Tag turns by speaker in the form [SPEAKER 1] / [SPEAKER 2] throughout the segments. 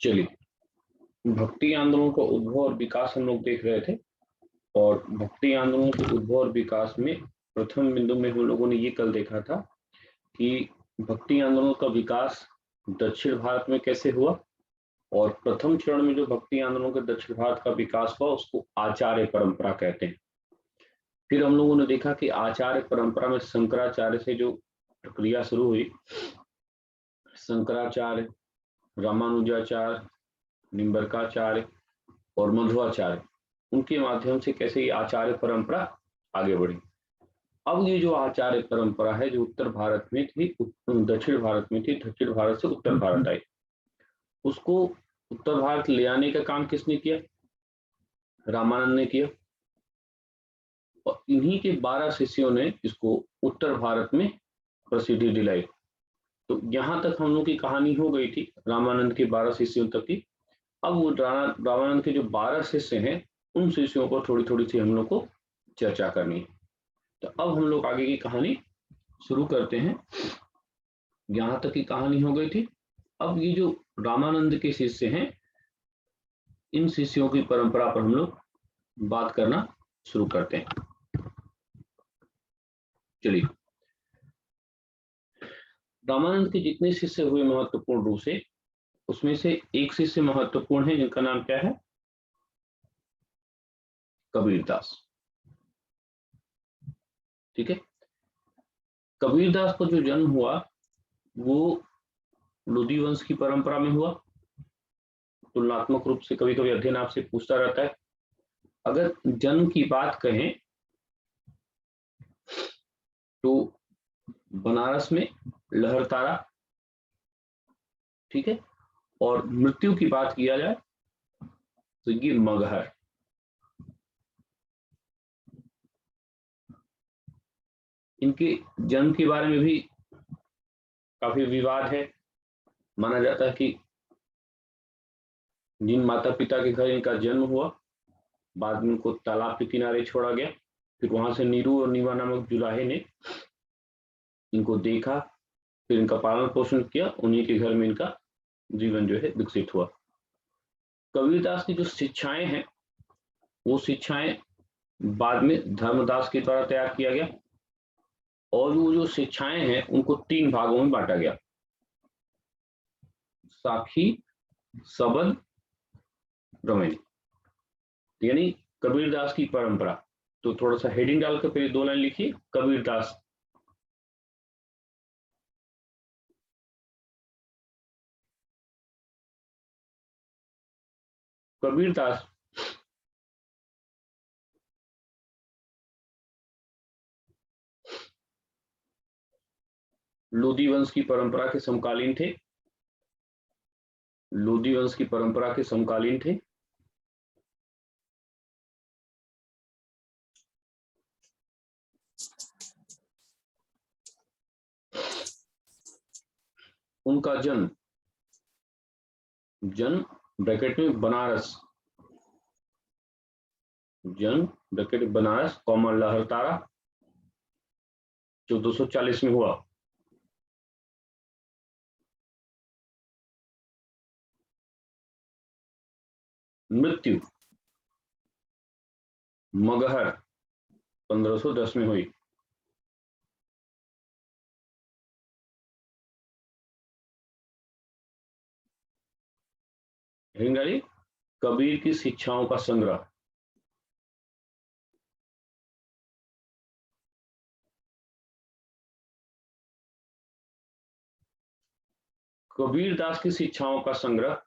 [SPEAKER 1] चलिए, भक्ति आंदोलन का उद्भव और विकास हम लोग देख रहे थे। और भक्ति आंदोलन के उद्भव और विकास में प्रथम बिंदु में हम लोगों ने ये कल देखा था कि भक्ति आंदोलन का विकास दक्षिण भारत में कैसे हुआ, और प्रथम चरण में जो भक्ति आंदोलन के दक्षिण भारत का विकास हुआ उसको आचार्य परंपरा कहते हैं। फिर हम लोगों ने देखा कि आचार्य परंपरा में शंकराचार्य से जो प्रक्रिया शुरू हुई, शंकराचार्य, रामानुजाचार्य, निम्बरकाचार्य और मध्वाचार्य, उनके माध्यम से कैसे ये आचार्य परंपरा आगे बढ़ी। अब ये जो आचार्य परंपरा है जो उत्तर भारत में थी, दक्षिण भारत में थी, दक्षिण भारत से उत्तर भारत आई, उसको उत्तर भारत ले आने का काम किसने किया? रामानंद ने किया। और इन्हीं के 12 शिष्यों ने इसको उत्तर भारत में प्रसिद्धि दिलाई। तो यहां तक हम लोग की कहानी हो गई थी रामानंद के 12 शिष्यों तक की। अब वो रामानंद के जो 12 शिष्य हैं उन शिष्यों को थोड़ी थोड़ी सी हम लोग को चर्चा करनी है। तो अब हम लोग आगे की कहानी शुरू करते हैं। यहां तक की कहानी हो गई थी। अब ये जो रामानंद के शिष्य हैं, इन शिष्यों की परंपरा पर हम लोग बात करना शुरू करते हैं। चलिए, रामानंद के जितने शिष्य हुए महत्वपूर्ण रूप से, उसमें से एक शिष्य महत्वपूर्ण है जिनका नाम क्या है? कबीरदास। ठीक है, कबीरदास का जो जन्म हुआ वो लोधी वंश की परंपरा में हुआ। तुलनात्मक रूप से कभी कभी अध्ययन आपसे पूछता रहता है। अगर जन्म की बात कहें तो बनारस में लहरतारा, ठीक है, और मृत्यु की बात किया जाए तो ये मगहर। इनके जन्म के बारे में भी काफी विवाद है। माना जाता है कि जिन माता पिता के घर इनका जन्म हुआ, बाद में उनको तालाब के किनारे छोड़ा गया, फिर वहां से नीरू और नीवा नामक जुलाहे ने इनको देखा, फिर इनका पालन पोषण किया, उन्हीं के घर में इनका जीवन जो है विकसित हुआ। कबीरदास की जो शिक्षाएं हैं वो शिक्षाएं बाद में धर्मदास के द्वारा तैयार किया गया, और वो जो शिक्षाएं हैं उनको 3 भागों में बांटा गया: साखी, सबद, रमणी, यानी कबीरदास की परंपरा। तो थोड़ा सा हेडिंग डालकर पहले 2 लाइन लिखिए, कबीरदास। कबीरदास लोधी वंश की परंपरा के समकालीन थे। लोधी वंश की परंपरा के समकालीन थे। उनका जन्म ब्रैकेट में बनारस, जन्म ब्रैकेट बनारस कॉमा लहरतारा 1440 में हुआ। मृत्यु मगहर 1510 में हुई। हिंगारी कबीर की शिक्षाओं का संग्रह। कबीरदास की शिक्षाओं का संग्रह।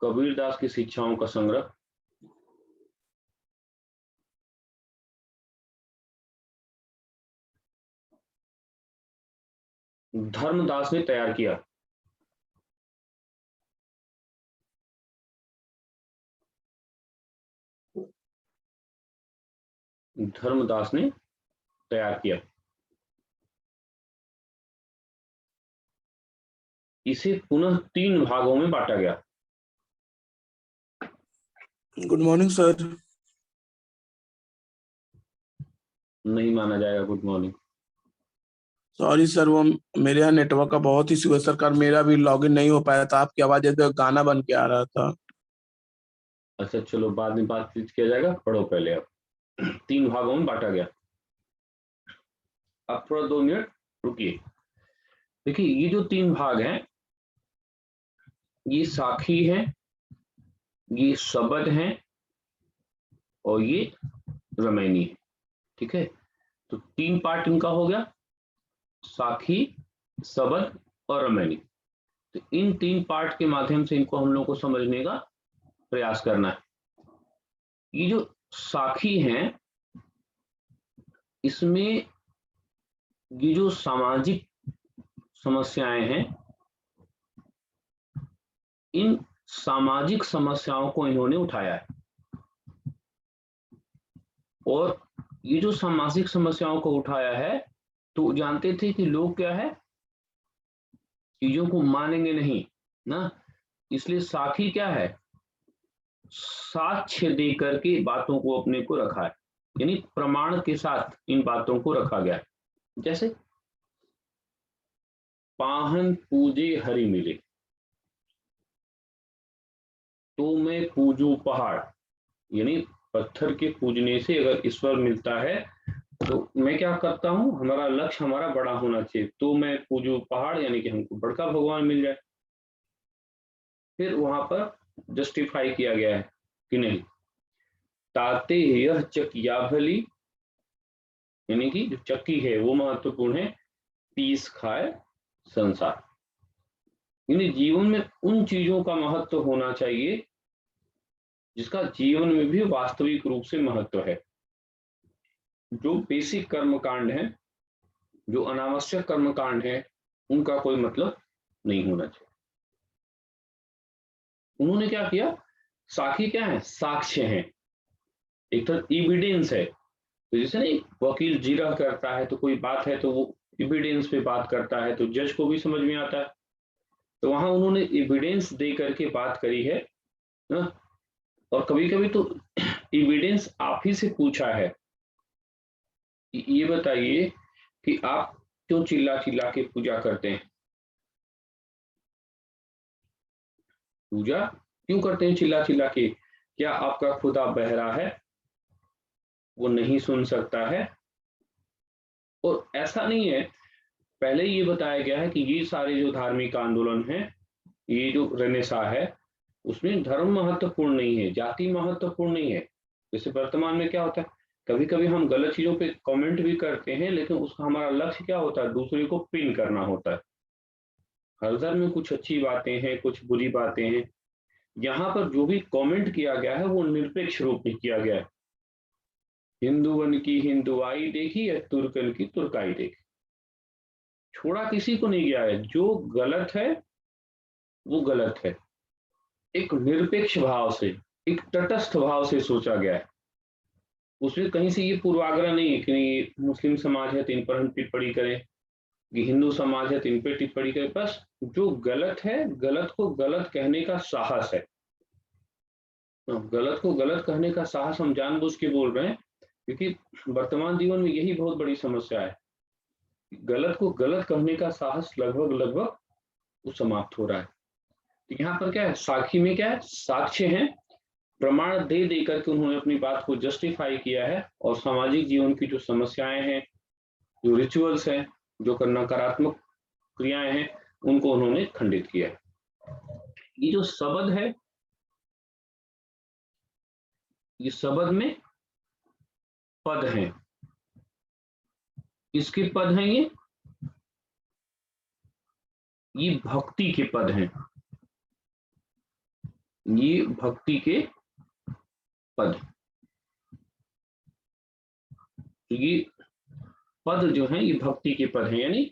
[SPEAKER 1] कबीरदास की शिक्षाओं का संग्रह धर्मदास ने तैयार किया। धर्मदास ने तैयार किया। इसे पुनः 3 भागों में बांटा गया।
[SPEAKER 2] Good morning sir.
[SPEAKER 1] नहीं माना जाएगा गुड मॉर्निंग।
[SPEAKER 2] सॉरी सर, वो मेरे यहाँ नेटवर्क का बहुत इशू है सर। कल मेरा भी लॉगिन नहीं हो पाया था, आपकी आवाज जैसे गाना बन के आ रहा था।
[SPEAKER 1] अच्छा चलो बाद में बातचीत किया जाएगा, पढ़ो पहले। अब 3 भागों में बांटा गया। अब थोड़ा 2 मिनट रुकिए। देखिए ये जो 3 भाग हैं, ये साखी है, ये शबद है और ये रमैनी है। ठीक है, तो 3 पार्ट इनका हो गया, साखी, शबद और रमैनी। तो इन 3 पार्ट के माध्यम से इनको हम लोग को समझने का प्रयास करना है। ये जो साखी है, इसमें ये जो सामाजिक समस्याएं हैं, इन सामाजिक समस्याओं को इन्होंने उठाया है। और ये जो सामाजिक समस्याओं को उठाया है, तो जानते थे कि लोग क्या है, चीजों को मानेंगे नहीं ना, इसलिए साखी क्या है, साक्ष्य दे करके बातों को अपने को रखा है, यानी प्रमाण के साथ इन बातों को रखा गया है। जैसे पाहन पूजे हरि मिले, तो मैं पूजू पहाड़, यानी पत्थर के पूजने से अगर ईश्वर मिलता है तो मैं क्या करता हूं, हमारा लक्ष्य हमारा बड़ा होना चाहिए, तो मैं पूजू पहाड़, यानी कि हमको बड़का भगवान मिल जाए। फिर वहां पर जस्टिफाई किया गया है कि नहीं, ताते यह चकिया भली, यानी कि जो चक्की है वो महत्वपूर्ण है, पीस खाए संसार, यानी जीवन में उन चीजों का महत्व होना चाहिए जिसका जीवन में भी वास्तविक रूप से महत्व है। जो बेसिक कर्मकांड है, जो अनावश्यक कर्मकांड है, उनका कोई मतलब नहीं होना चाहिए। उन्होंने क्या किया, साखी क्या है, साक्ष्य है, एक तो एविडेंस है। तो जैसे ना एक वकील जिरह करता है, तो कोई बात है तो वो एविडेंस पे बात करता है, तो जज को भी समझ में आता है। तो वहां उन्होंने एविडेंस दे करके बात करी है ना। और कभी कभी तो एविडेंस आप ही से पूछा है, ये बताइए कि आप क्यों चिल्ला चिल्ला के पूजा करते हैं, पूजा क्यों करते हैं चिल्ला चिल्ला के, क्या आपका खुदा बहरा है, वो नहीं सुन सकता है? और ऐसा नहीं है, पहले ये बताया गया है कि ये सारे जो धार्मिक आंदोलन हैं, ये जो रेनेसा है, उसमें धर्म महत्वपूर्ण नहीं है, जाति महत्वपूर्ण नहीं है। जैसे वर्तमान में क्या होता है, कभी कभी हम गलत चीजों पे कमेंट भी करते हैं, लेकिन उसका हमारा लक्ष्य क्या होता है, दूसरे को पिन करना होता है। हर धर्म में कुछ अच्छी बातें हैं, कुछ बुरी बातें हैं। यहाँ पर जो भी कमेंट किया गया है वो निरपेक्ष रूप में किया गया है। हिंदुवन की हिंदुआई देखी है, तुर्कन की तुर्काई देखी, छोड़ा किसी को नहीं गया है। जो गलत है वो गलत है, एक निरपेक्ष भाव से, एक तटस्थ भाव से सोचा गया है। उसमें कहीं से ये पूर्वाग्रह नहीं है कि मुस्लिम समाज है तो इन पर हम टिप्पणी करें, कि हिंदू समाज है तो इन पर टिप्पणी करें। बस जो गलत है, गलत को गलत कहने का साहस है। गलत को गलत कहने का साहस हम जानबूझ के बोल रहे हैं, क्योंकि वर्तमान जीवन में यही बहुत बड़ी समस्या है, गलत को गलत कहने का साहस लगभग लगभग वो समाप्त हो रहा है। तो यहाँ पर क्या है, साखी में क्या है, साक्ष्य है, प्रमाण दे दे करके उन्होंने अपनी बात को जस्टिफाई किया है। और सामाजिक जीवन की जो समस्याएं हैं, जो रिचुअल्स हैं, जो नकारात्मक क्रियाएं हैं, उनको उन्होंने खंडित किया है। ये जो शब्द है, ये शब्द में पद हैं। किसके पद हैं ये भक्ति के पद हैं, ये भक्ति के पद। ये पद जो हैं, ये भक्ति के पद हैं, यानी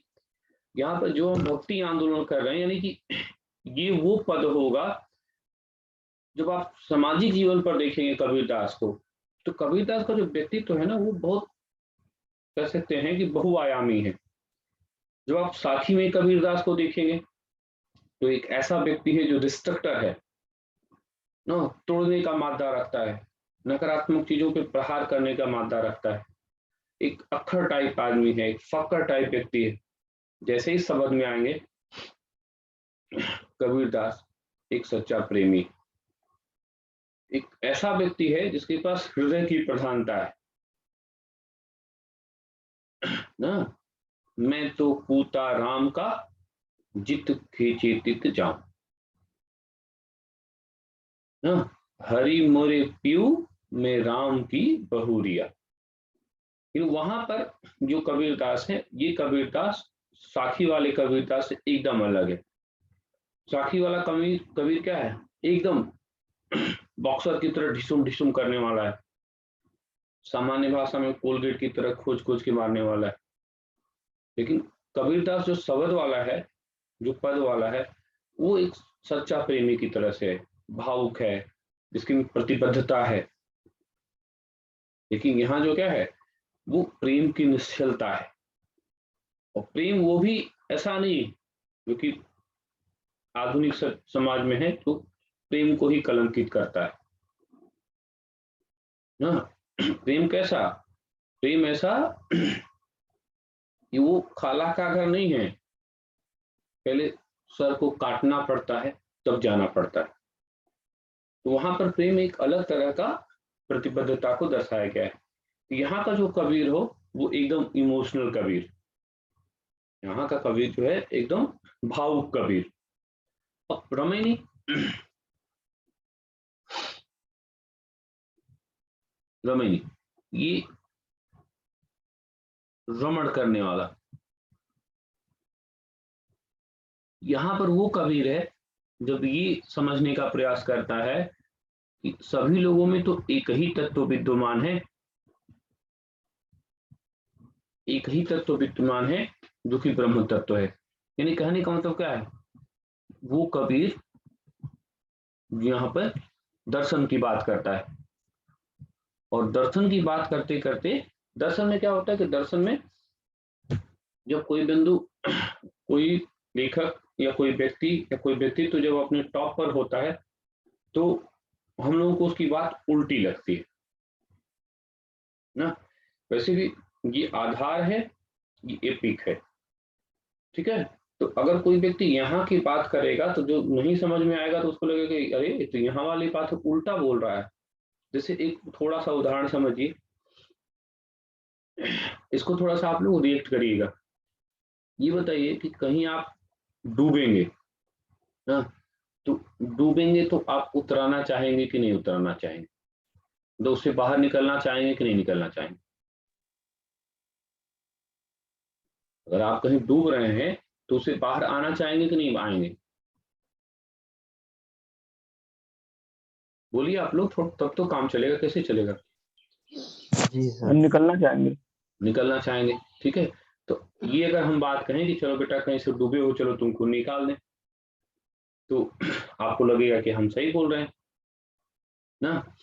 [SPEAKER 1] यहाँ पर जो हम भक्ति आंदोलन कर रहे हैं, यानी कि ये वो पद होगा। जब आप सामाजिक जीवन पर देखेंगे कबीरदास को, तो कबीरदास का जो व्यक्तित्व है ना, वो बहुत कह सकते हैं कि बहुआयामी है। जब आप साखी में कबीरदास को देखेंगे, तो एक ऐसा व्यक्ति है जो डिस्ट्रक्टर है ना, तोड़ने का मादा रखता है, नकारात्मक चीजों पे प्रहार करने का मादा रखता है। एक अक्खर टाइप आदमी है, एक फक्कर टाइप व्यक्ति है। जैसे ही शब्द में आएंगे कबीरदास एक सच्चा प्रेमी, एक ऐसा व्यक्ति है जिसके पास हृदय की प्रधानता है ना। मैं तो पूता राम का जित खींचे तित जाऊं ना, हरि मोरे पीऊ में राम की बहुरिया। वहां पर जो कबीरदास है, ये कबीरदास साखी वाले कबीरदास से एकदम अलग है। साखी वाला कबीर क्या है, एकदम बॉक्सर की तरह ढिसुम ढिसुम करने वाला है, सामान्य भाषा में कोलगेट की तरह खोज खोज के मारने वाला है। लेकिन कबीरदास जो शब्द वाला है, जो पद वाला है, वो एक सच्चा प्रेमी की तरह से है, भावुक है, जिसकी प्रतिबद्धता है। लेकिन यहाँ जो क्या है, वो प्रेम की निश्चलता है। और प्रेम वो भी ऐसा नहीं जो कि आधुनिक समाज में है, तो प्रेम को ही कलंकित करता है ना। प्रेम कैसा, प्रेम ऐसा कि वो खाला का घर नहीं है, पहले सर को काटना पड़ता है तब जाना पड़ता है। तो वहां पर प्रेम एक अलग तरह का प्रतिबद्धता को दर्शाया गया है। यहाँ का जो कबीर हो वो एकदम इमोशनल कबीर, यहाँ का कबीर जो है एकदम भावुक कबीर। अब रमैनी, रमैनी ये रमण करने वाला, यहाँ पर वो कबीर है जब ये समझने का प्रयास करता है कि सभी लोगों में तो एक ही तत्व विद्यमान है, एक ही तत्व विद्यमान है जो कि ब्रह्म तत्व है। यानी कहने का मतलब क्या है, वो कबीर यहाँ पर दर्शन की बात करता है। और दर्शन की बात करते करते, दर्शन में क्या होता है कि दर्शन में जब कोई बिंदु, कोई लेखक या कोई व्यक्ति या कोई व्यक्तित्व तो जब अपने टॉप पर होता है तो हम लोगों को उसकी बात उल्टी लगती है ना। वैसे भी ये आधार है, ये एपिक है, ठीक है। तो अगर कोई व्यक्ति यहाँ की बात करेगा तो जो नहीं समझ में आएगा तो उसको लगेगा कि अरे तो यहाँ वाली बात उल्टा बोल रहा है। जैसे एक थोड़ा सा उदाहरण समझिए, इसको थोड़ा सा आप लोग रिएक्ट करिएगा। ये बताइए कि कहीं आप डूबेंगे ना, तो डूबेंगे तो आप उतराना चाहेंगे कि नहीं उतरना चाहेंगे, तो उससे बाहर निकलना चाहेंगे कि नहीं निकलना चाहेंगे। अगर आप कहीं डूब रहे हैं तो उससे बाहर आना चाहेंगे कि नहीं आएंगे, बोलिए आप लोग, तब तो काम चलेगा। कैसे चलेगा,
[SPEAKER 3] जी सर,
[SPEAKER 2] निकलना चाहेंगे,
[SPEAKER 1] निकलना चाहेंगे, ठीक है। तो ये अगर हम बात कहें कि चलो बेटा कहीं से डूबे हो, चलो तुमको निकाल दें, तो आपको लगेगा कि हम सही बोल रहे हैं ना।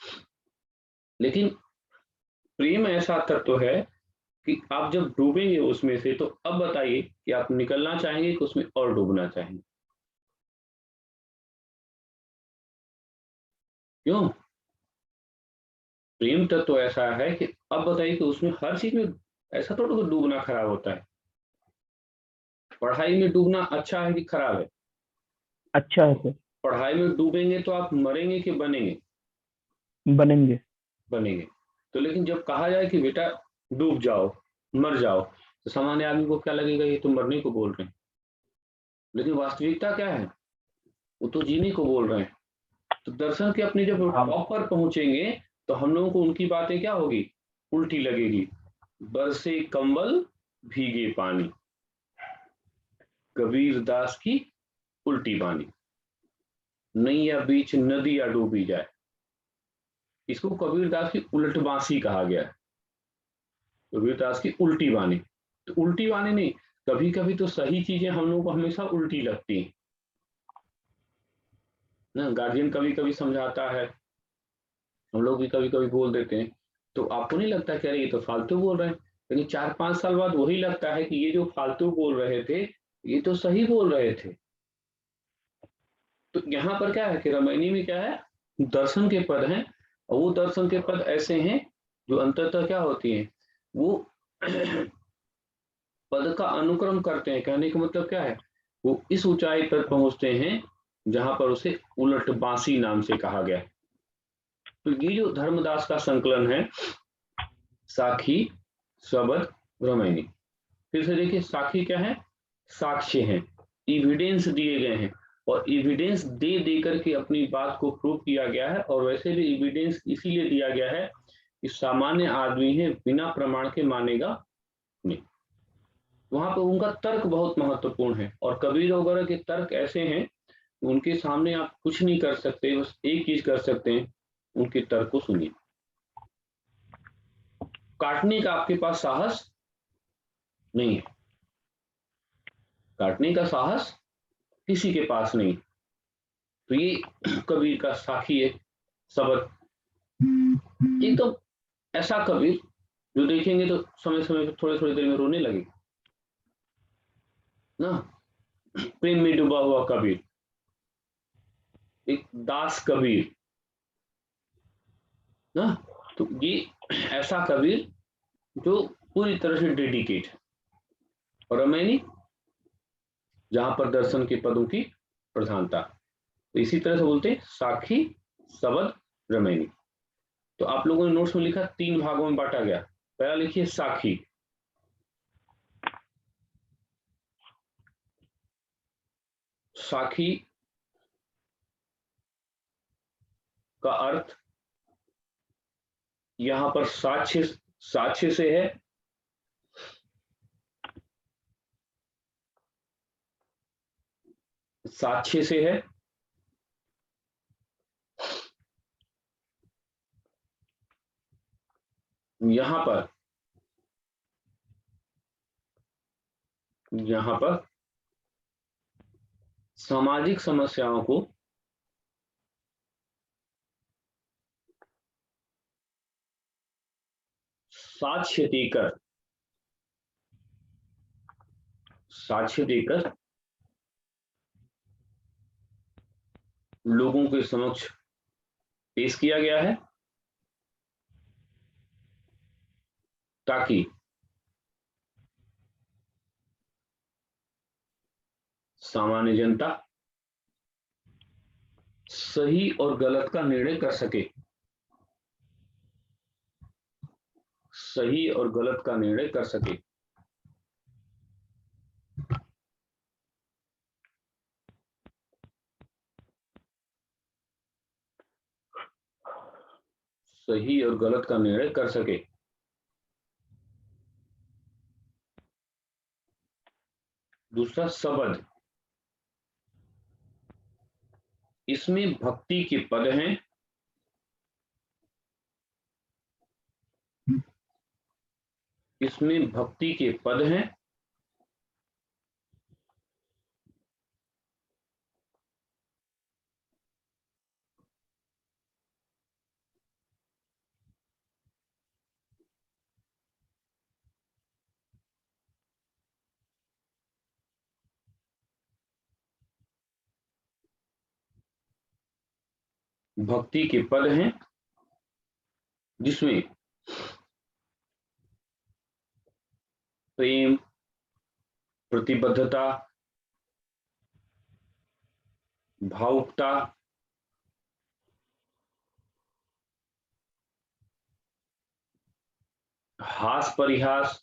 [SPEAKER 1] लेकिन प्रेम ऐसा तत्व है कि आप जब डूबेंगे उसमें से, तो अब बताइए कि आप निकलना चाहेंगे कि उसमें और डूबना चाहेंगे। क्यों, प्रेम तत्व ऐसा है कि अब बताइए कि उसमें हर चीज में ऐसा थोड़ा तो डूबना खराब होता है। पढ़ाई में डूबना अच्छा है कि खराब है,
[SPEAKER 2] अच्छा है सर,
[SPEAKER 1] पढ़ाई में डूबेंगे तो आप मरेंगे कि बनेंगे,
[SPEAKER 2] बनेंगे।
[SPEAKER 1] बनेंगे। तो लेकिन जब कहा जाए कि बेटा डूब जाओ, मर जाओ, तो सामान्य आदमी को क्या लगेगा, ये तो मरने को बोल रहे हैं। लेकिन वास्तविकता क्या है, वो तो जीने को बोल रहे हैं। तो दर्शन के अपने जब टॉप पर पहुंचेंगे तो हम लोगों को उनकी बातें क्या होगी, उल्टी लगेगी। बरसे कंबल भीगे पानी, कबीर दास की उल्टी बानी, नैया बीच नदिया डूबी जाए। इसको कबीरदास की उलटबांसी कहा गया है, कबीरदास की उल्टी बानी। तो उल्टी बानी नहीं, कभी कभी तो सही चीजें हम लोगों को हमेशा उल्टी लगती हैं ना। गार्जियन कभी कभी समझाता है, हम लोग भी कभी कभी बोल देते हैं, तो आपको नहीं लगता कि अरे ये तो फालतू बोल रहे हैं, लेकिन 4-5 साल बाद वही लगता है कि ये जो फालतू बोल रहे थे ये तो सही बोल रहे थे। तो यहाँ पर क्या है कि रामायणी में क्या है, दर्शन के पद हैं, और वो दर्शन के पद ऐसे हैं जो अंततः क्या होती हैं, वो पद का अनुक्रम करते हैं, कहने का मतलब क्या है, वो इस ऊंचाई पर पहुंचते हैं जहां पर उसे उलट बांसी नाम से कहा गया। तो ये जो धर्मदास का संकलन है, साखी, सबद, रमैनी। फिर से देखिए, साखी क्या है, साक्ष्य हैं, एविडेंस दिए गए हैं, और एविडेंस दे दे करके अपनी बात को प्रूव किया गया है। और वैसे भी एविडेंस इसीलिए दिया गया है कि सामान्य आदमी है बिना प्रमाण के मानेगा नहीं। वहां पर उनका तर्क बहुत महत्वपूर्ण है, और कबीर वगैरह के तर्क ऐसे हैं, उनके सामने आप कुछ नहीं कर सकते, बस एक चीज कर सकते हैं, उनके तर्क को सुनिए। काटने का आपके पास साहस नहीं है, काटने का साहस किसी के पास नहीं। तो ये कबीर का साखी है, सबद। एक तो ऐसा कबीर जो देखेंगे तो समय समय पर थोड़े थोड़ी देर में रोने लगे ना, प्रेम में डूबा हुआ कबीर, एक दास कबीर ना। तो ये ऐसा कबीर जो पूरी तरह से डेडिकेट है। और रमैनी, जहां पर दर्शन के पदों की प्रधानता, तो इसी तरह से बोलते हैं साखी, सबद, रमैनी। तो आप लोगों ने नोट्स में लिखा 3 भागों में बांटा गया। पहला लिखिए साखी। साखी का अर्थ यहां पर साक्ष्य, साक्ष्य से है, साक्ष्य से है। यहां पर सामाजिक समस्याओं को साक्ष्य देकर लोगों के समक्ष पेश किया गया है, ताकि सामान्य जनता सही और गलत का निर्णय कर सके, सही और गलत का निर्णय कर सके। सही और गलत का निर्णय कर सके। दूसरा सबद, इसमें भक्ति के पद हैं, इसमें भक्ति के पद हैं, भक्ति के पद हैं, जिसमें प्रेम, प्रतिबद्धता, भावुकता, हास परिहास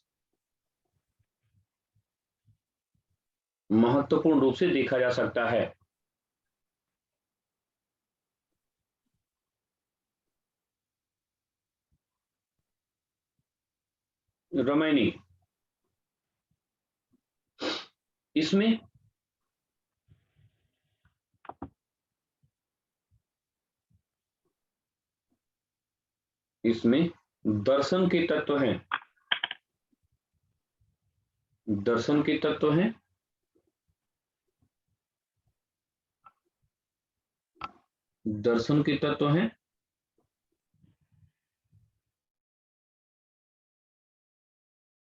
[SPEAKER 1] महत्वपूर्ण रूप से देखा जा सकता है। रमैनी, इसमें दर्शन के तत्व हैं, दर्शन के तत्व हैं, दर्शन के तत्व हैं,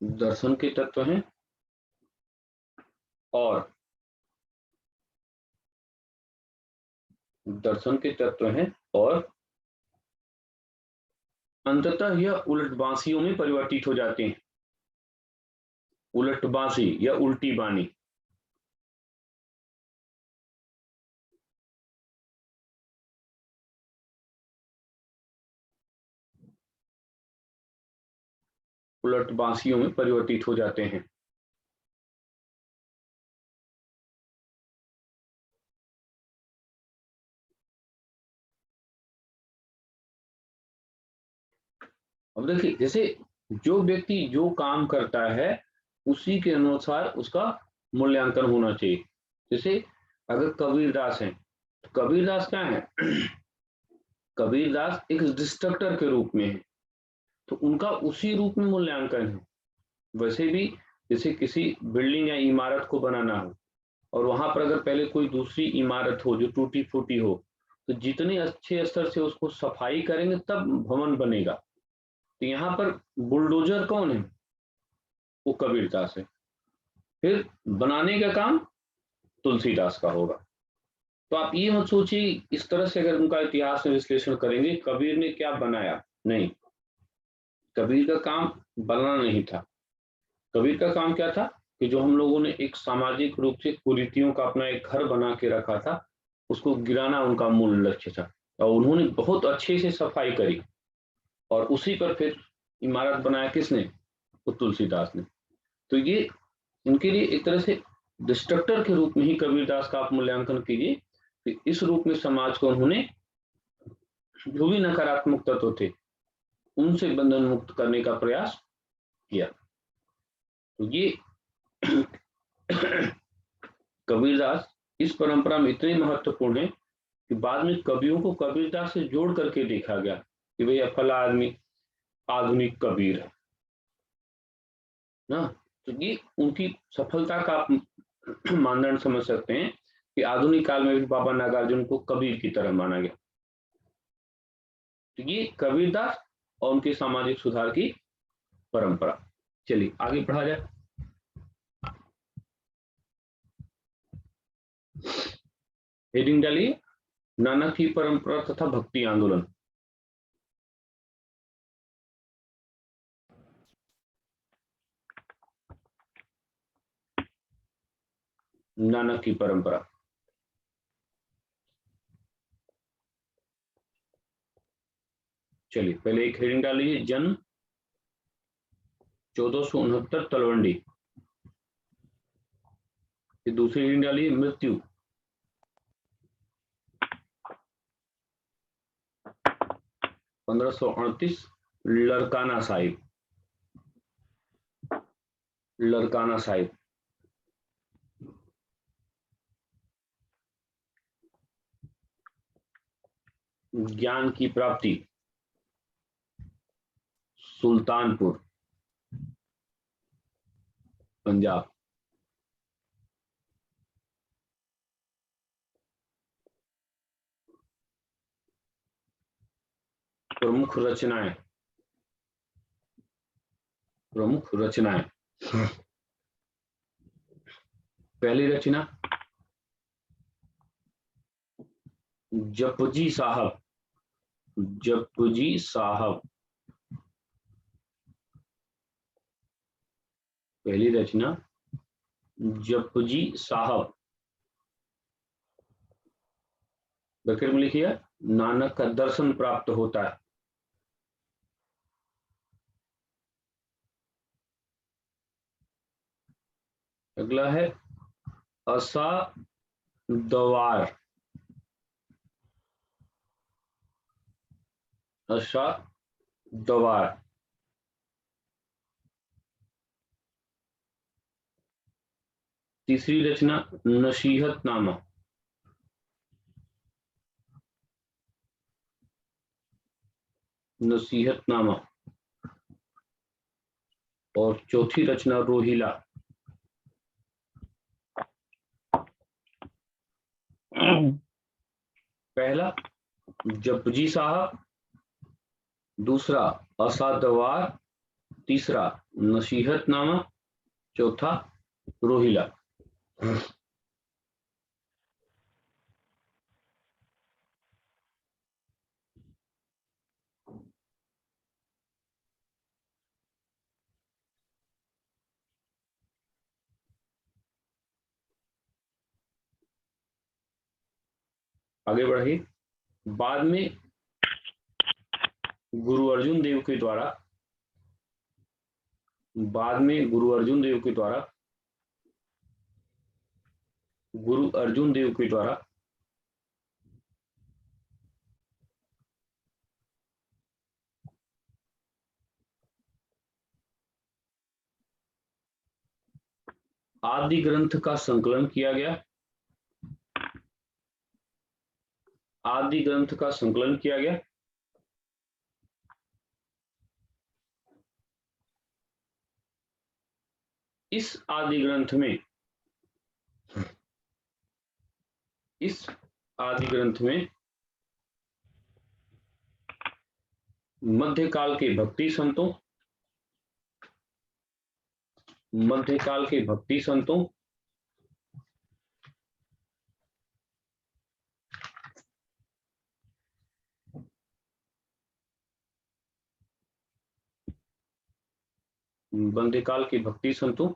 [SPEAKER 1] दर्शन के तत्व हैं, और दर्शन के तत्व हैं, और अंततः यह उलट बांसियों में परिवर्तित हो जाते हैं। उलट बांसी या उल्टी बानी। उलट बांसियों में परिवर्तित हो जाते हैं। अब देखिए, जैसे जो व्यक्ति जो काम करता है उसी के अनुसार उसका मूल्यांकन होना चाहिए। जैसे अगर कबीरदास हैं, तो कबीरदास क्या है? कबीरदास एक डिस्ट्रक्टर के रूप में है, तो उनका उसी रूप में मूल्यांकन है। वैसे भी जैसे किसी बिल्डिंग या इमारत को बनाना हो और वहां पर अगर पहले कोई दूसरी इमारत हो जो टूटी फूटी हो, तो जितने अच्छे स्तर से उसको सफाई करेंगे तब भवन बनेगा। तो यहाँ पर बुलडोजर कौन है? वो कबीरदास है। फिर बनाने का काम तुलसीदास का होगा। तो आप ये मत सोचिए इस तरह से, अगर उनका इतिहास में विश्लेषण करेंगे कबीर ने क्या बनाया, नहीं, कबीर का काम बनाना नहीं था। कबीर का काम क्या था कि जो हम लोगों ने एक सामाजिक रूप से कुरीतियों का अपना एक घर बना के रखा था, उसको गिराना उनका मूल लक्ष्य था। और उन्होंने बहुत अच्छे से सफाई करी और उसी पर फिर इमारत बनाया किसने? तो तुलसीदास ने। तो ये इनके लिए एक तरह से डिस्ट्रक्टर के रूप में ही कबीरदास का आप मूल्यांकन कीजिए कि इस रूप में समाज को उन्होंने जो भी नकारात्मक तत्व थे उनसे बंधन मुक्त करने का प्रयास किया। तो ये कबीरदास इस परंपरा में इतने महत्वपूर्ण है कि बाद में कवियों को कबीरदास से जोड़ करके देखा गया कि भैया फला आदमी आधुनिक कबीर है ना। तो ये उनकी सफलता का आप मानदंड समझ सकते हैं कि आधुनिक काल में भी बाबा नागार्जुन को कबीर की तरह माना गया। तो ये कबीरदास और उनके सामाजिक सुधार की परंपरा। चलिए आगे पढ़ा जाए। हेडिंग डालिए, नानक की परंपरा तथा भक्ति आंदोलन। नानक की परंपरा। चलिए पहले एक हेडिंग डाल लीजिए, जन्म 1469 तलवंडी। फिर दूसरी हेडिंग डालिए, मृत्यु 1538 लड़काना साहिब। लड़काना साहिब। ज्ञान की प्राप्ति सुल्तानपुर पंजाब। प्रमुख रचनाएं। प्रमुख रचनाएं। पहली रचना जपजी साहब। जपजी साहब। पहली रचना जपजी साहब। ब्रैकेट में लिखिए, नानक का दर्शन प्राप्त होता है। अगला है असादवार। असादवार। तीसरी रचना नसीहतनामा। नसीहतनामा। और चौथी रचना रोहिला। पहला जपजी साहब, दूसरा असादवार, तीसरा नसीहतनामा, चौथा रोहिला। आगे बढ़े। बाद में गुरु अर्जुन देव के द्वारा गुरु अर्जुन देव के द्वारा आदि ग्रंथ का संकलन किया गया। इस आदि ग्रंथ में मध्यकाल के भक्ति संतों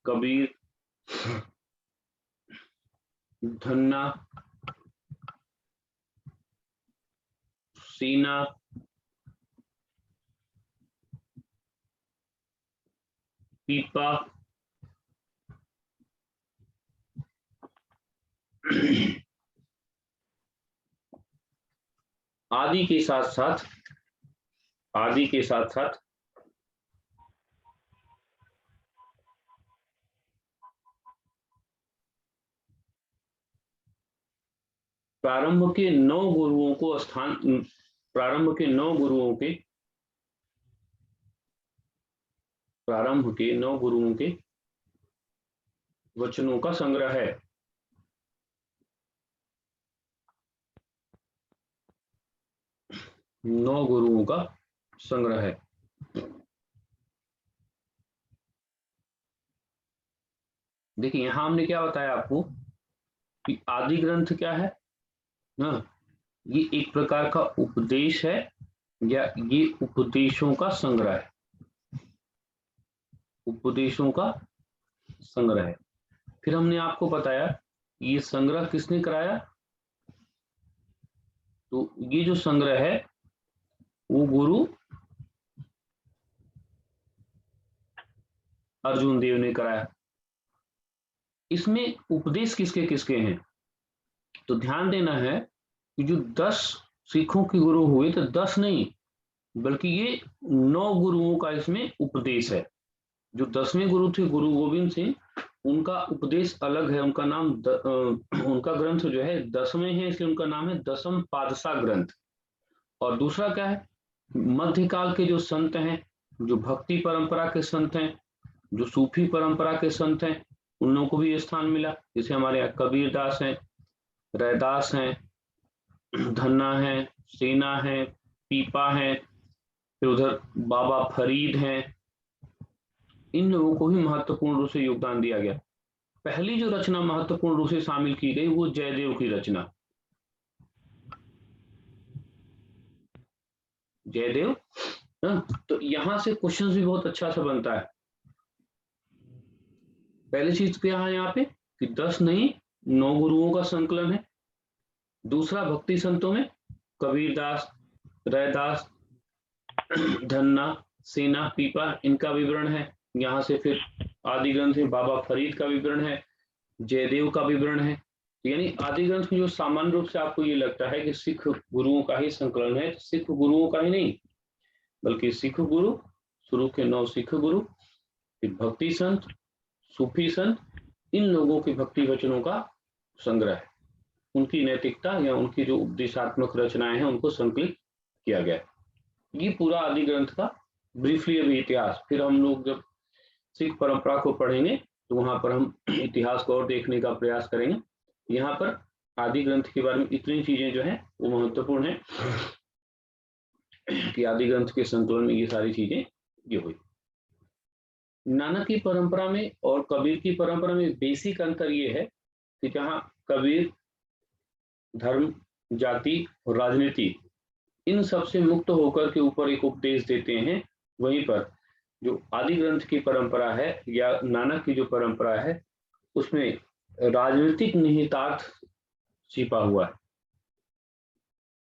[SPEAKER 1] कबीर, धन्ना, सीना, पीपा, आदि के साथ साथ प्रारंभ के 9 गुरुओं के वचनों का संग्रह है। देखिए यहां हमने क्या बताया आपको कि आदि ग्रंथ क्या है ना, ये एक प्रकार का उपदेश है या ये उपदेशों का संग्रह है। फिर हमने आपको बताया ये संग्रह किसने कराया, तो ये जो संग्रह है वो गुरु अर्जुन देव ने कराया। इसमें उपदेश किसके किसके हैं, तो ध्यान देना है कि जो 10 सिखों के गुरु हुए तो 10 नहीं बल्कि ये 9 गुरुओं का इसमें उपदेश है। जो 10वें गुरु थे गुरु गोविंद सिंह, उनका उपदेश अलग है, उनका नाम उनका ग्रंथ जो है 10वें है, इसलिए उनका नाम है दशम पादशाह ग्रंथ। और दूसरा क्या है, मध्यकाल के जो संत हैं, जो भक्ति परंपरा के संत हैं, जो सूफी परंपरा के संत हैं, उन लोगों को भी स्थान मिला। जैसे हमारे यहाँ कबीर दास हैं, रैदास हैं, धन्ना है, सेना है, पीपा है, फिर उधर बाबा फरीद हैं, इन लोगों को भी महत्वपूर्ण रूप से योगदान दिया गया। पहली जो रचना महत्वपूर्ण रूप से शामिल की गई वो जयदेव की रचना, जयदेव। तो यहां से क्वेश्चन भी बहुत अच्छा सा बनता है। पहली चीज क्या है यहाँ पे कि 10 नहीं 9 गुरुओं का संकलन है। दूसरा भक्ति संतों में कबीरदास, रैदास, धन्ना, सेना, पीपा, इनका विवरण है। यहाँ से फिर आदि ग्रंथ में बाबा फरीद का विवरण है, जयदेव का विवरण है। यानी आदि ग्रंथ में जो सामान्य रूप से आपको ये लगता है कि सिख गुरुओं का ही संकलन है, सिख गुरुओं का ही नहीं बल्कि सिख गुरु, शुरू के 9 सिख गुरु, फिर भक्ति संत, सूफी संत, इन लोगों के भक्ति वचनों का संग्रह है। उनकी नैतिकता या उनकी जो उपदेशात्मक रचनाएं हैं उनको संकलित किया गया। ये पूरा आदि ग्रंथ का ब्रीफली अभी इतिहास। फिर हम लोग जब सिख परंपरा को पढ़ेंगे तो वहां पर हम इतिहास को और देखने का प्रयास करेंगे। यहाँ पर आदि ग्रंथ के बारे में इतनी चीजें जो है वो महत्वपूर्ण है कि आदि ग्रंथ के संकलन में ये सारी चीजें ये हुई। नानक की परंपरा में और कबीर की परंपरा में बेसिक अंतर ये है कि जहाँ कबीर धर्म, जाति और राजनीति इन सबसे मुक्त होकर के ऊपर एक उपदेश देते हैं, वहीं पर जो आदि ग्रंथ की परंपरा है या नानक की जो परंपरा है उसमें राजनीतिक निहितार्थ छिपा हुआ है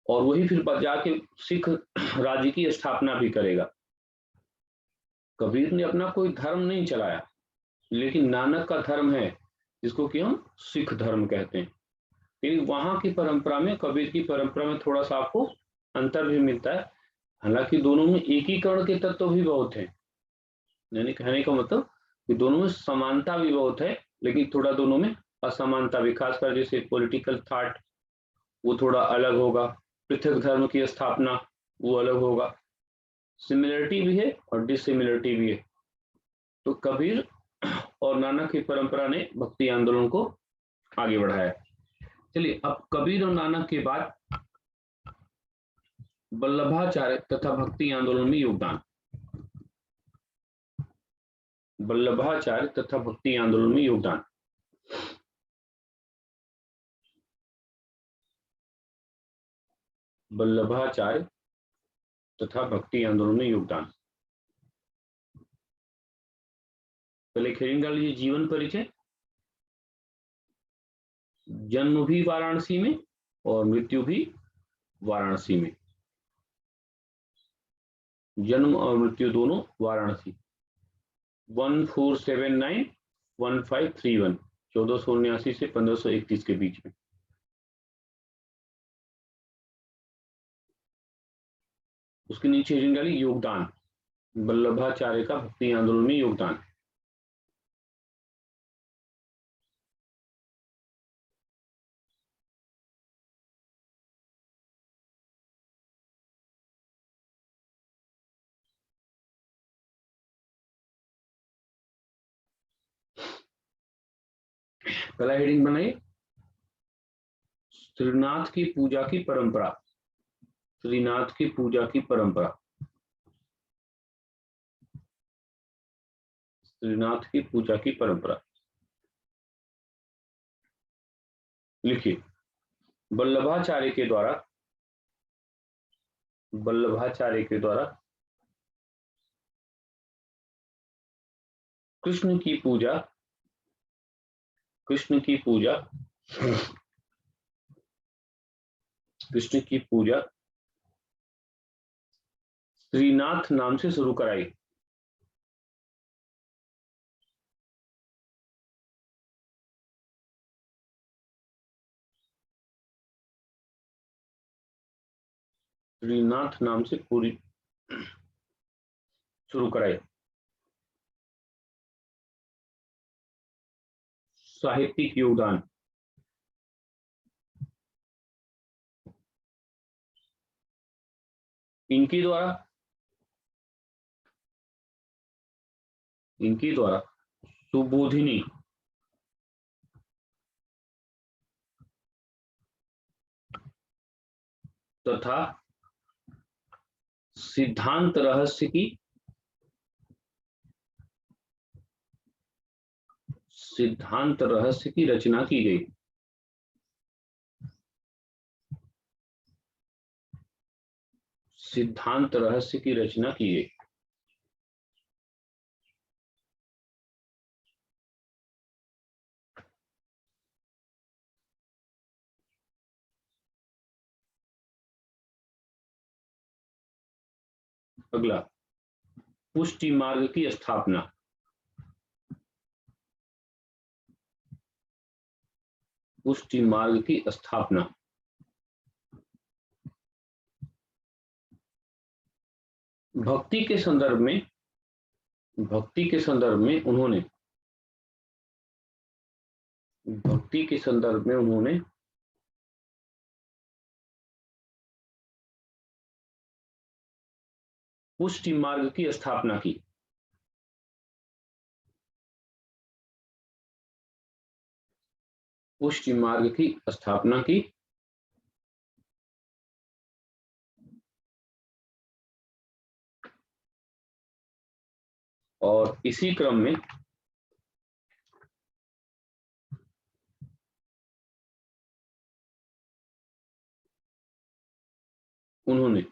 [SPEAKER 1] और वही फिर जाके सिख राज्य की स्थापना भी करेगा। कबीर ने अपना कोई धर्म नहीं चलाया, लेकिन नानक का धर्म है जिसको कि हम सिख धर्म कहते हैं। लेकिन वहां की परंपरा में, कबीर की परंपरा में थोड़ा सा आपको अंतर भी मिलता है। हालांकि दोनों में एकीकरण के तत्व भी बहुत हैं, यानी कहने का मतलब कि दोनों में समानता भी बहुत है, लेकिन थोड़ा दोनों में असमानता भी, खासकर जैसे पॉलिटिकल थॉट वो थोड़ा अलग होगा, पृथक धर्म की स्थापना वो अलग होगा, सिमिलरिटी भी है और डिसिमिलरिटी भी है। तो कबीर और नानक की परंपरा ने भक्ति आंदोलन को आगे बढ़ाया। चलिए, अब कबीर और नानक के बाद वल्लभाचार्य तथा भक्ति आंदोलन में योगदान। वल्लभाचार्य तथा भक्ति आंदोलन में योगदान। वल्लभाचार्य तथा भक्ति आंदोलन में योगदान। पहले खेरिंग डाल लीजिए जीवन परिचय। जन्म भी वाराणसी में और मृत्यु भी वाराणसी में, जन्म और मृत्यु दोनों वाराणसी। 1479-1531, 1479 से 1531 के बीच में। उसके नीचे हेडिंग डाली योगदान, वल्लभाचार्य का भक्ति आंदोलन में योगदान। पहला हेडिंग बनाइए श्रीनाथ की पूजा की परंपरा। श्रीनाथ की पूजा की परंपरा। श्रीनाथ की पूजा की परंपरा लिखिए। वल्लभाचार्य के द्वारा, वल्लभाचार्य के द्वारा कृष्ण की पूजा, कृष्ण की पूजा, कृष्ण की पूजा श्रीनाथ नाम से शुरू कराई। श्रीनाथ नाम से पूरी शुरू कराई। साहित्यिक योगदान। इनके द्वारा, इनके द्वारा सुबोधिनी तथा सिद्धांत रहस्य की, सिद्धांत रहस्य की रचना की गई। सिद्धांत रहस्य की रचना की गई। अगला, पुष्टि मार्ग की स्थापना। पुष्टि मार्ग की स्थापना। भक्ति के संदर्भ में, भक्ति के संदर्भ में उन्होंने, भक्ति के संदर्भ में उन्होंने पुष्टि मार्ग की स्थापना की। पुष्टि मार्ग की स्थापना की और इसी क्रम में उन्होंने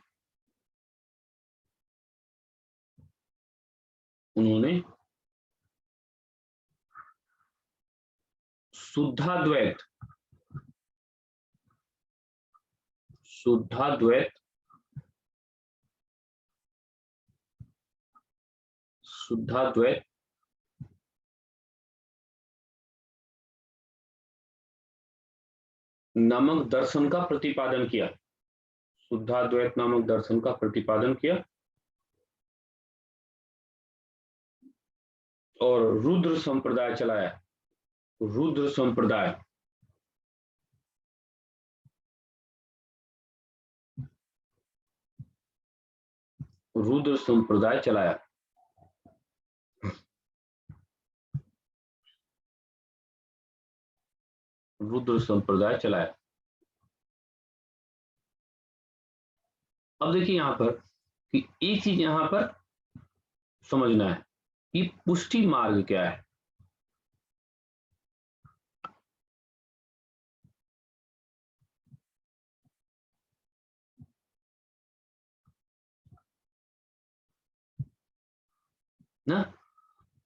[SPEAKER 1] उन्होंने शुद्धाद्वैत नामक दर्शन का प्रतिपादन किया। शुद्धाद्वैत नामक दर्शन का प्रतिपादन किया और रुद्र संप्रदाय चलाया। रुद्र संप्रदाय चलाया। रुद्र संप्रदाय चलाया। अब देखिए यहां पर कि एक चीज यहां पर समझना है कि पुष्टि मार्ग क्या है। ना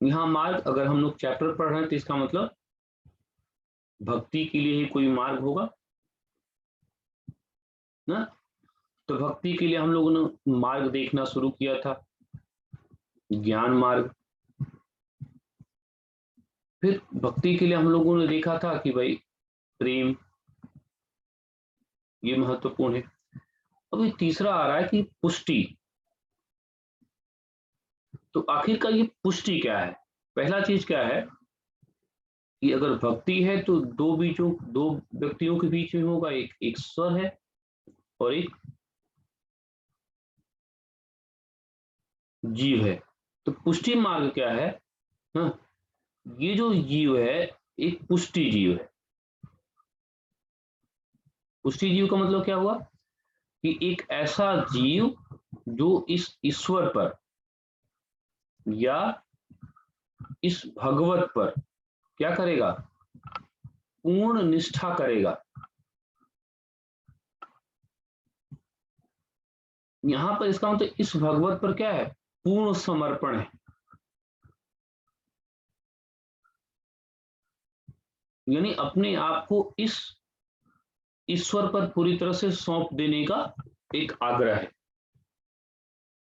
[SPEAKER 1] यहां मार्ग, अगर हम लोग चैप्टर पढ़ रहे हैं तो इसका मतलब भक्ति के लिए ही कोई मार्ग होगा ना। तो भक्ति के लिए हम लोगों ने मार्ग देखना शुरू किया था, ज्ञान मार्ग। फिर भक्ति के लिए हम लोगों ने देखा था कि भाई प्रेम, ये महत्वपूर्ण है। अब ये तीसरा आ रहा है कि पुष्टि। तो आखिरकार ये पुष्टि क्या है? पहला चीज क्या है कि अगर भक्ति है तो दो व्यक्तियों के बीच में होगा, एक ईश्वर है और एक जीव है। तो पुष्टि मार्ग क्या है? हाँ, ये जो जीव है एक पुष्टि जीव है। पुष्टि जीव का मतलब क्या हुआ कि एक ऐसा जीव जो इस ईश्वर पर या इस भगवत पर क्या करेगा? पूर्ण निष्ठा करेगा। यहां पर इसका मतलब इस भगवत पर क्या है? पूर्ण समर्पण है। यानी अपने आप को इस ईश्वर पर पूरी तरह से सौंप देने का एक आग्रह है।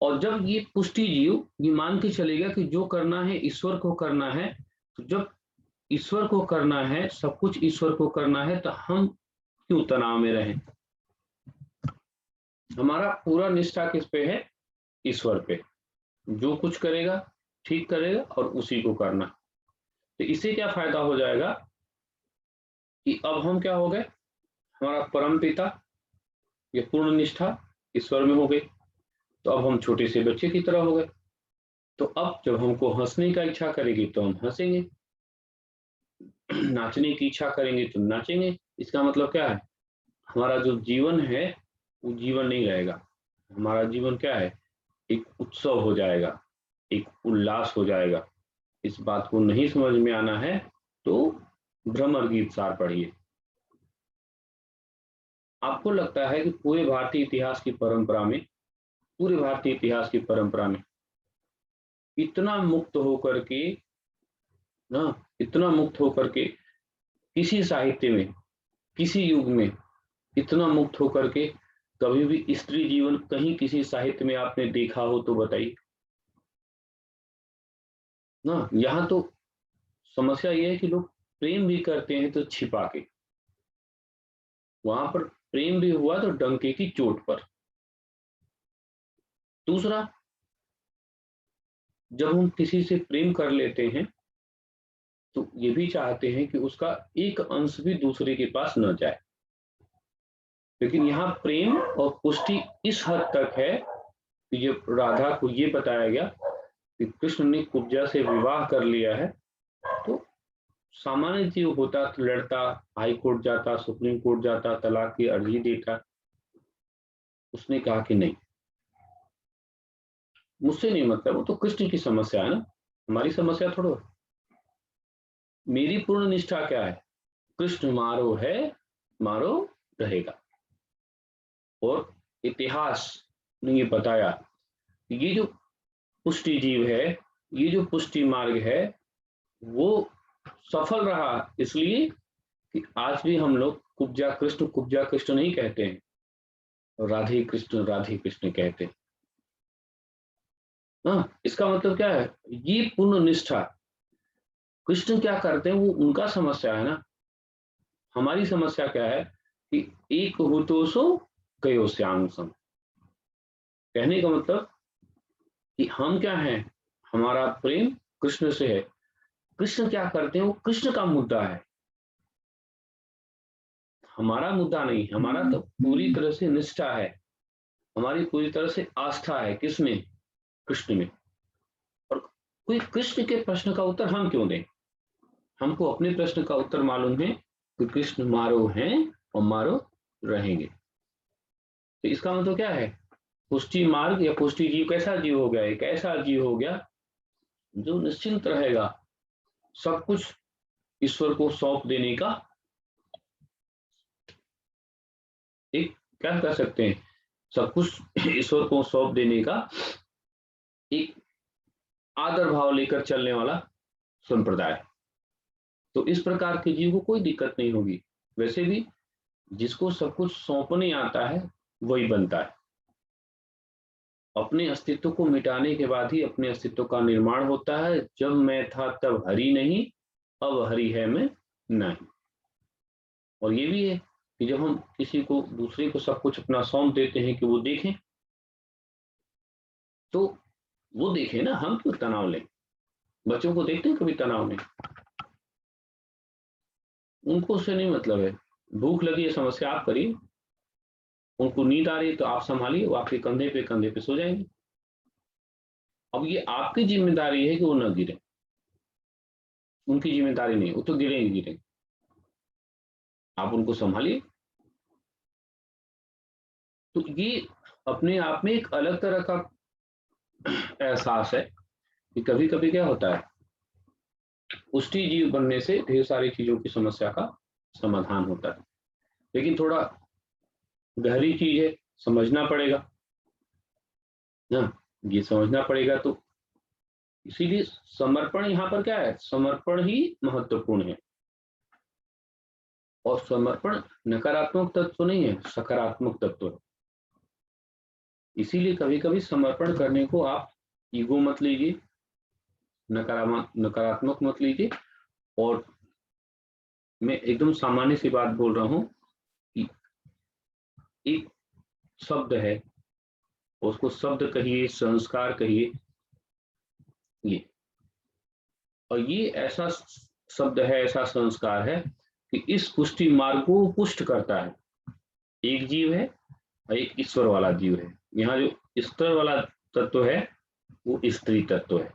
[SPEAKER 1] और जब ये पुष्टि जीव ये मान के चलेगा कि जो करना है ईश्वर को करना है, तो जब ईश्वर को करना है, सब कुछ ईश्वर को करना है, तो हम क्यों तनाव में रहें? हमारा पूरा निष्ठा किस पे है? ईश्वर पे। जो कुछ करेगा ठीक करेगा और उसी को करना। तो इससे क्या फायदा हो जाएगा कि अब हम क्या हो गए? हमारा परम पिता ये पूर्ण निष्ठा ईश्वर में हो गई। तो अब हम छोटे से बच्चे की तरह हो गए। तो अब जब हमको हंसने का इच्छा करेगी तो हम हंसेंगे, नाचने की इच्छा करेंगे तो नाचेंगे। इसका मतलब क्या है? हमारा जो जीवन है वो जीवन नहीं रहेगा। हमारा जीवन क्या है? एक उत्सव हो जाएगा, एक उल्लास हो जाएगा। इस बात को नहीं समझ में आना है तो भ्रमर गीत सार पढ़िए। आपको लगता है कि पूरे भारतीय इतिहास की परंपरा में इतना मुक्त होकर के किसी साहित्य में, किसी युग में इतना मुक्त होकर के कभी भी स्त्री जीवन कहीं किसी साहित्य में आपने देखा हो तो बताइए ना। यहाँ तो समस्या ये है कि लोग प्रेम भी करते हैं तो छिपा के। वहां पर प्रेम भी हुआ तो डंके की चोट पर। दूसरा, जब हम किसी से प्रेम कर लेते हैं तो ये भी चाहते हैं कि उसका एक अंश भी दूसरे के पास न जाए। लेकिन यहाँ प्रेम और पुष्टि इस हद तक है कि ये राधा को ये बताया गया कि कृष्ण ने कुब्जा से विवाह कर लिया है। तो सामान्य जीव होता तो लड़ता, हाई कोर्ट जाता, सुप्रीम कोर्ट जाता, तलाक की अर्जी देता। उसने कहा कि नहीं, मुझसे नहीं मतलब, वो तो कृष्ण की समस्या है ना, हमारी समस्या थोड़ा। मेरी पूर्ण निष्ठा क्या है? कृष्ण मारो है, मारो रहेगा। और इतिहास ने ये बताया कि ये जो पुष्टि जीव है ये जो पुष्टि मार्ग है वो सफल रहा, इसलिए कि आज भी हम लोग कुब्जा कृष्ण नहीं कहते हैं, राधे कृष्ण कहते हैं। हाँ, इसका मतलब क्या है, ये पूर्ण निष्ठा। कृष्ण क्या करते हैं वो उनका समस्या है ना, हमारी समस्या क्या है कि एक हो तो सो कयो श्याम सम। कहने का मतलब कि हम क्या हैं, हमारा प्रेम कृष्ण से है। कृष्ण क्या करते हैं वो कृष्ण का मुद्दा है, हमारा मुद्दा नहीं। हमारा तो पूरी तरह से निष्ठा है, हमारी पूरी तरह से आस्था है किसमें, कृष्ण में। और कोई कृष्ण के प्रश्न का उत्तर हम क्यों दें, हमको अपने प्रश्न का उत्तर मालूम है कि कृष्ण मारो हैं और मारो रहेंगे। तो इसका मतलब क्या है, पुष्टि मार्ग या पुष्टि जीव कैसा जीव हो गया, एक ऐसा जीव हो गया जो निश्चिंत रहेगा, सब कुछ ईश्वर को सौंप देने का एक, क्या कह सकते हैं, सब कुछ ईश्वर को सौंप देने का एक आदर भाव लेकर चलने वाला संप्रदाय। तो इस प्रकार के जीव को कोई दिक्कत नहीं होगी। वैसे भी जिसको सब कुछ सौंपने आता है वही बनता है। अपने अस्तित्व को मिटाने के बाद ही अपने अस्तित्व का निर्माण होता है। जब मैं था तब हरि नहीं, अब हरि है मैं नहीं। और ये भी है कि जब हम किसी को, दूसरे को सब कुछ अपना सौंप देते हैं कि वो देखें, तो वो देखे ना, हम क्यों तनाव लें। बच्चों को देखते हैं कभी तनाव में, उनको उससे नहीं मतलब है। भूख लगी है समस्या आप करिए, उनको नींद आ रही है तो आप संभालिए, वो आपके कंधे पे सो जाएंगे। अब ये आपकी जिम्मेदारी है कि वो न गिरे, उनकी जिम्मेदारी नहीं, वो तो गिरेंगे। आप उनको संभालिए। तो ये अपने आप में एक अलग तरह का एहसास है कि कभी कभी क्या होता है, पुष्टि जीव बनने से ढेर सारी चीजों की समस्या का समाधान होता है, लेकिन थोड़ा गहरी चीज है, समझना पड़ेगा ना, ये समझना पड़ेगा। तो इसीलिए समर्पण यहाँ पर क्या है, समर्पण ही महत्वपूर्ण है। और समर्पण नकारात्मक तत्व नहीं है, सकारात्मक तत्व है। इसीलिए कभी कभी समर्पण करने को आप ईगो मत लीजिए, नकारात्मक मत लीजिए। और मैं एकदम सामान्य सी बात बोल रहा हूं कि एक शब्द है, उसको शब्द कहिए, संस्कार कहिए, ये, और ये ऐसा शब्द है, ऐसा संस्कार है कि इस पुष्टि मार्ग को पुष्ट करता है। एक जीव है और एक ईश्वर वाला जीव है। यहाँ जो ईश्वर वाला तत्व है वो स्त्री तत्व है।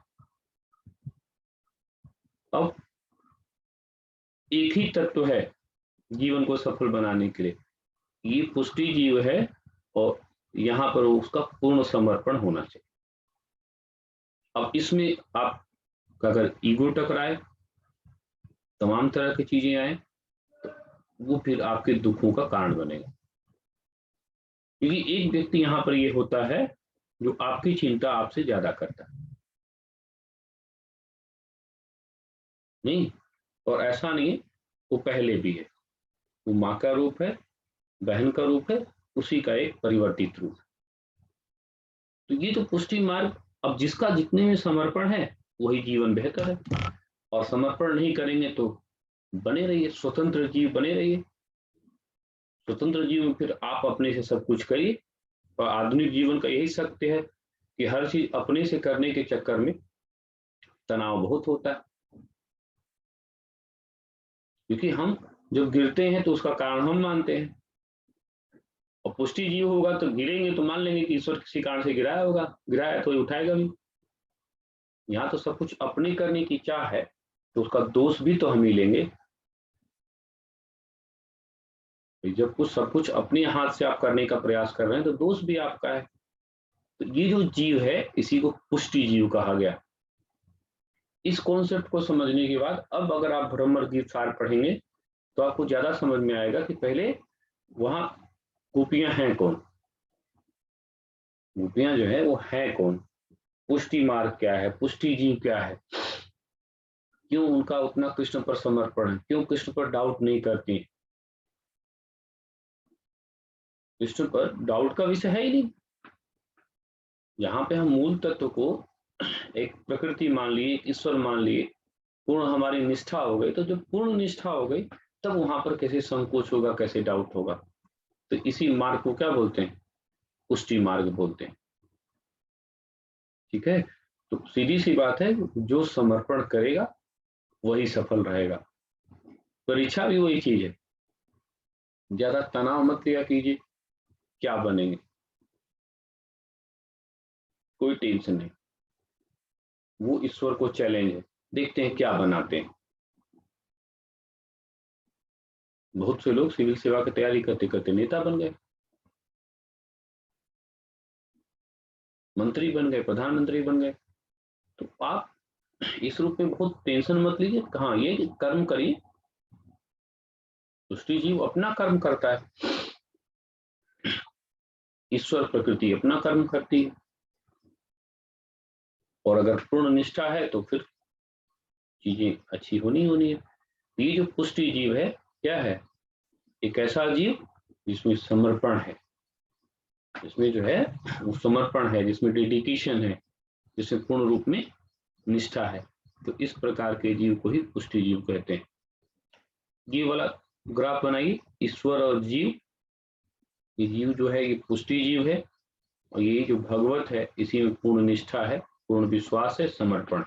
[SPEAKER 1] अब एक ही तत्व है जीवन को सफल बनाने के लिए, ये पुष्टि जीव है, और यहाँ पर उसका पूर्ण समर्पण होना चाहिए। अब इसमें आप अगर ईगो टकराए, तमाम तरह की चीजें आए, तो वो फिर आपके दुखों का कारण बनेगा। क्योंकि एक व्यक्ति यहाँ पर ये होता है जो आपकी चिंता आपसे ज्यादा करता है, नहीं, और ऐसा नहीं है, वो पहले भी है, वो माँ का रूप है, बहन का रूप है, उसी का एक परिवर्तित रूप है। तो ये तो पुष्टि मार्ग, अब जिसका जितने में समर्पण है वही जीवन बेहतर है। और समर्पण नहीं करेंगे तो बने रहिए स्वतंत्र जीव, बने रहिए स्वतंत्र जीव में फिर आप अपने से सब कुछ करिए। और आधुनिक जीवन का यही सत्य है कि हर चीज अपने से करने के चक्कर में तनाव बहुत होता है। क्योंकि हम जब गिरते हैं तो उसका कारण हम मानते हैं, और पुष्टि जीव होगा तो गिरेंगे तो मान लेंगे कि ईश्वर किसी कारण से गिराया होगा, गिराया तो उठाएगा भी। यहाँ तो सब कुछ अपने करने की चाह है, तो उसका दोष भी तो हम ही लेंगे। जब कुछ सब कुछ अपने हाथ से आप करने का प्रयास कर रहे हैं तो दोष भी आपका है। तो ये जो जीव है इसी को पुष्टि जीव कहा गया। इस कॉन्सेप्ट को समझने के बाद अब अगर आप भ्रमर गीत सार पढ़ेंगे तो आपको ज्यादा समझ में आएगा कि पहले वहां गोपियां हैं कौन, गोपियां जो है वो है कौन। पुष्टि मार्ग क्या है, पुष्टि जीव क्या है, क्यों उनका उतना कृष्ण पर समर्पण है, क्यों कृष्ण पर डाउट नहीं करते हैं। कृष्ण पर डाउट का विषय है ही नहीं। यहाँ पे हम मूल तत्व को एक प्रकृति मान लिए, एक ईश्वर मान लिए, पूर्ण हमारी निष्ठा हो गई। तो जब पूर्ण निष्ठा हो गई तब वहां पर कैसे संकोच होगा, कैसे डाउट होगा। तो इसी मार्ग को क्या बोलते हैं, पुष्टि मार्ग बोलते हैं। ठीक है, तो सीधी सी बात है, जो समर्पण करेगा वही सफल रहेगा। परीक्षा भी वही चीज है। ज्यादा तनाव मत लिया कीजिए, क्या बनेंगे, कोई टेंशन नहीं। वो ईश्वर को चैलेंज है, देखते हैं क्या बनाते हैं। बहुत से लोग सिविल सेवा की तैयारी करते करते नेता बन गए, मंत्री बन गए, प्रधानमंत्री बन गए। तो आप इस रूप में बहुत टेंशन मत लीजिए। हाँ, ये कर्म करिए, सृष्टि जीव अपना कर्म करता है, ईश्वर प्रकृति अपना कर्म करती है। और अगर पूर्ण निष्ठा है तो फिर चीजें अच्छी होनी होनी है। ये जो पुष्टि जीव है क्या है, एक ऐसा जीव जिसमें समर्पण है, जिसमें जो है वो समर्पण है, जिसमें डेडिकेशन है, जिसमें पूर्ण रूप में निष्ठा है। तो इस प्रकार के जीव को ही पुष्टि जीव कहते हैं। जीव वाला ग्राफ बनाइए, ईश्वर और जीव। ये जीव जो है ये पुष्टि जीव है, और ये जो भगवत है इसी में पूर्ण निष्ठा है, पूर्ण विश्वास है, समर्पण।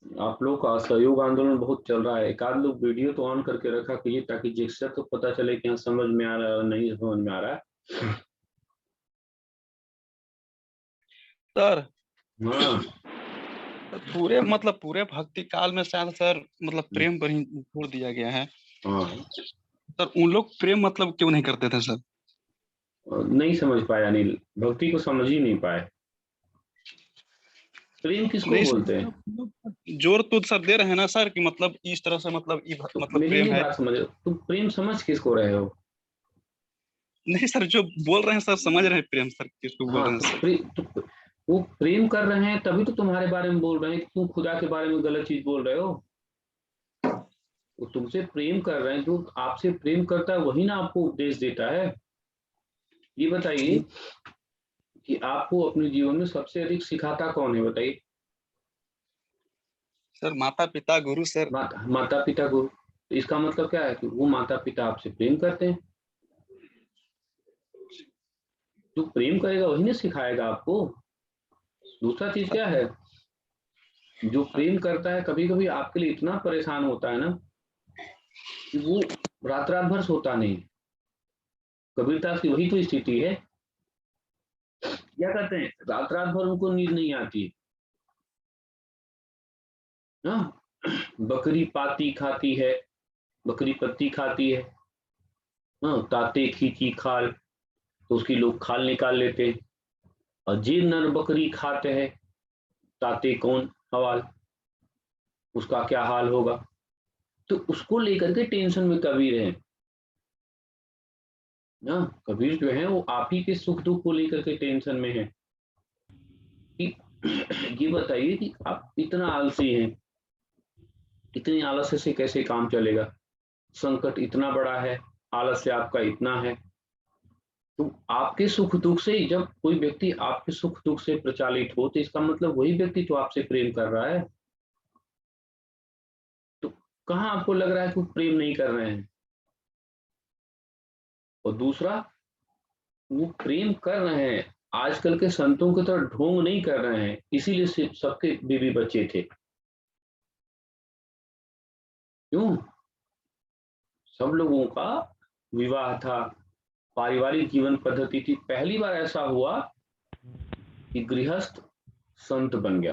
[SPEAKER 1] आप लोग का सहयोग आंदोलन बहुत चल रहा है। एक आध लोग वीडियो तो ऑन करके रखा कीजिए, ताकि जिससे तो पता चले कि हाँ समझ में आ रहा है और नहीं समझ में आ रहा है।
[SPEAKER 4] सर
[SPEAKER 1] हाँ
[SPEAKER 4] पूरे मतलब पूरे भक्ति काल में शायद सर मतलब प्रेम पर ही छोड़ दिया गया है।
[SPEAKER 1] हाँ,
[SPEAKER 4] सर उन लोग प्रेम मतलब क्यों नहीं करते थे सर?
[SPEAKER 1] नहीं समझ पाया अनिल, भक्ति को समझ ही नहीं पाए। प्रेम किसको
[SPEAKER 4] नहीं
[SPEAKER 1] बोलते
[SPEAKER 4] सर,
[SPEAKER 1] हैं?
[SPEAKER 4] मतलब जोर तो सर दे रहे हैं ना सर कि मतलब इस तरह से मतलब
[SPEAKER 1] तो
[SPEAKER 4] मतलब
[SPEAKER 1] मेरी
[SPEAKER 4] प्रेम
[SPEAKER 1] नहीं
[SPEAKER 4] है।
[SPEAKER 1] बात समझ रहे हो? तुम प्रेम समझ किसको रहे हो?
[SPEAKER 4] नहीं सर, जो बोल रहे हैं सर समझ रहे हैं प्रेम सर किसको बोल
[SPEAKER 1] हाँ,
[SPEAKER 4] रहे हैं सर।
[SPEAKER 1] वो प्रेम कर रहे हैं तभी तो तुम्हारे बारे में बोल रहे हैं कि तुम खुदा के बारे में गलत चीज बोल रहे हो। वो तुमसे प्रेम कर रहे हैं, जो आपसे प्रेम करता है वही ना आपको उपदेश देता है। ये बताइए कि आपको अपने जीवन में सबसे अधिक सिखाता कौन है, बताइए।
[SPEAKER 4] सर माता पिता गुरु सर।
[SPEAKER 1] माता पिता गुरु। तो इसका मतलब क्या है कि वो माता पिता आपसे प्रेम करते हैं। जो प्रेम करेगा वही ना सिखाएगा आपको। दूसरा चीज क्या है, जो प्रेम करता है कभी कभी आपके लिए इतना परेशान होता है ना कि वो रात रात भर सोता नहीं। कबीरदास की वही तो स्थिति है। क्या करते हैं, रात रात भर उनको नींद नहीं आती ना। बकरी पाती खाती है, बकरी पत्ती खाती है, हाँ, ताते खींची खाल, तो उसकी लोग खाल निकाल लेते हैं। और जे नर बकरी खाते हैं, ताते कौन हवाल, उसका क्या हाल होगा। तो उसको लेकर के टेंशन में कबीर है ना। कबीर जो है वो आप ही के सुख दुख को लेकर के टेंशन में है कि ये बताइए कि आप इतना आलसी हैं, इतनी आलस्य से कैसे काम चलेगा। संकट इतना बड़ा है, आलस्य आपका इतना है। तो आपके सुख दुख से, जब कोई व्यक्ति आपके सुख दुख से प्रचालित हो, तो इसका मतलब वही व्यक्ति तो आपसे प्रेम कर रहा है। तो कहाँ आपको लग रहा है कि वो प्रेम नहीं कर रहे हैं? और दूसरा, वो प्रेम कर रहे हैं, आजकल के संतों की तरह ढोंग नहीं कर रहे हैं, इसीलिए सबके बीवी बच्चे थे। क्यों? सब लोगों का विवाह था, पारिवारिक जीवन पद्धति थी। पहली बार ऐसा हुआ कि गृहस्थ संत बन गया।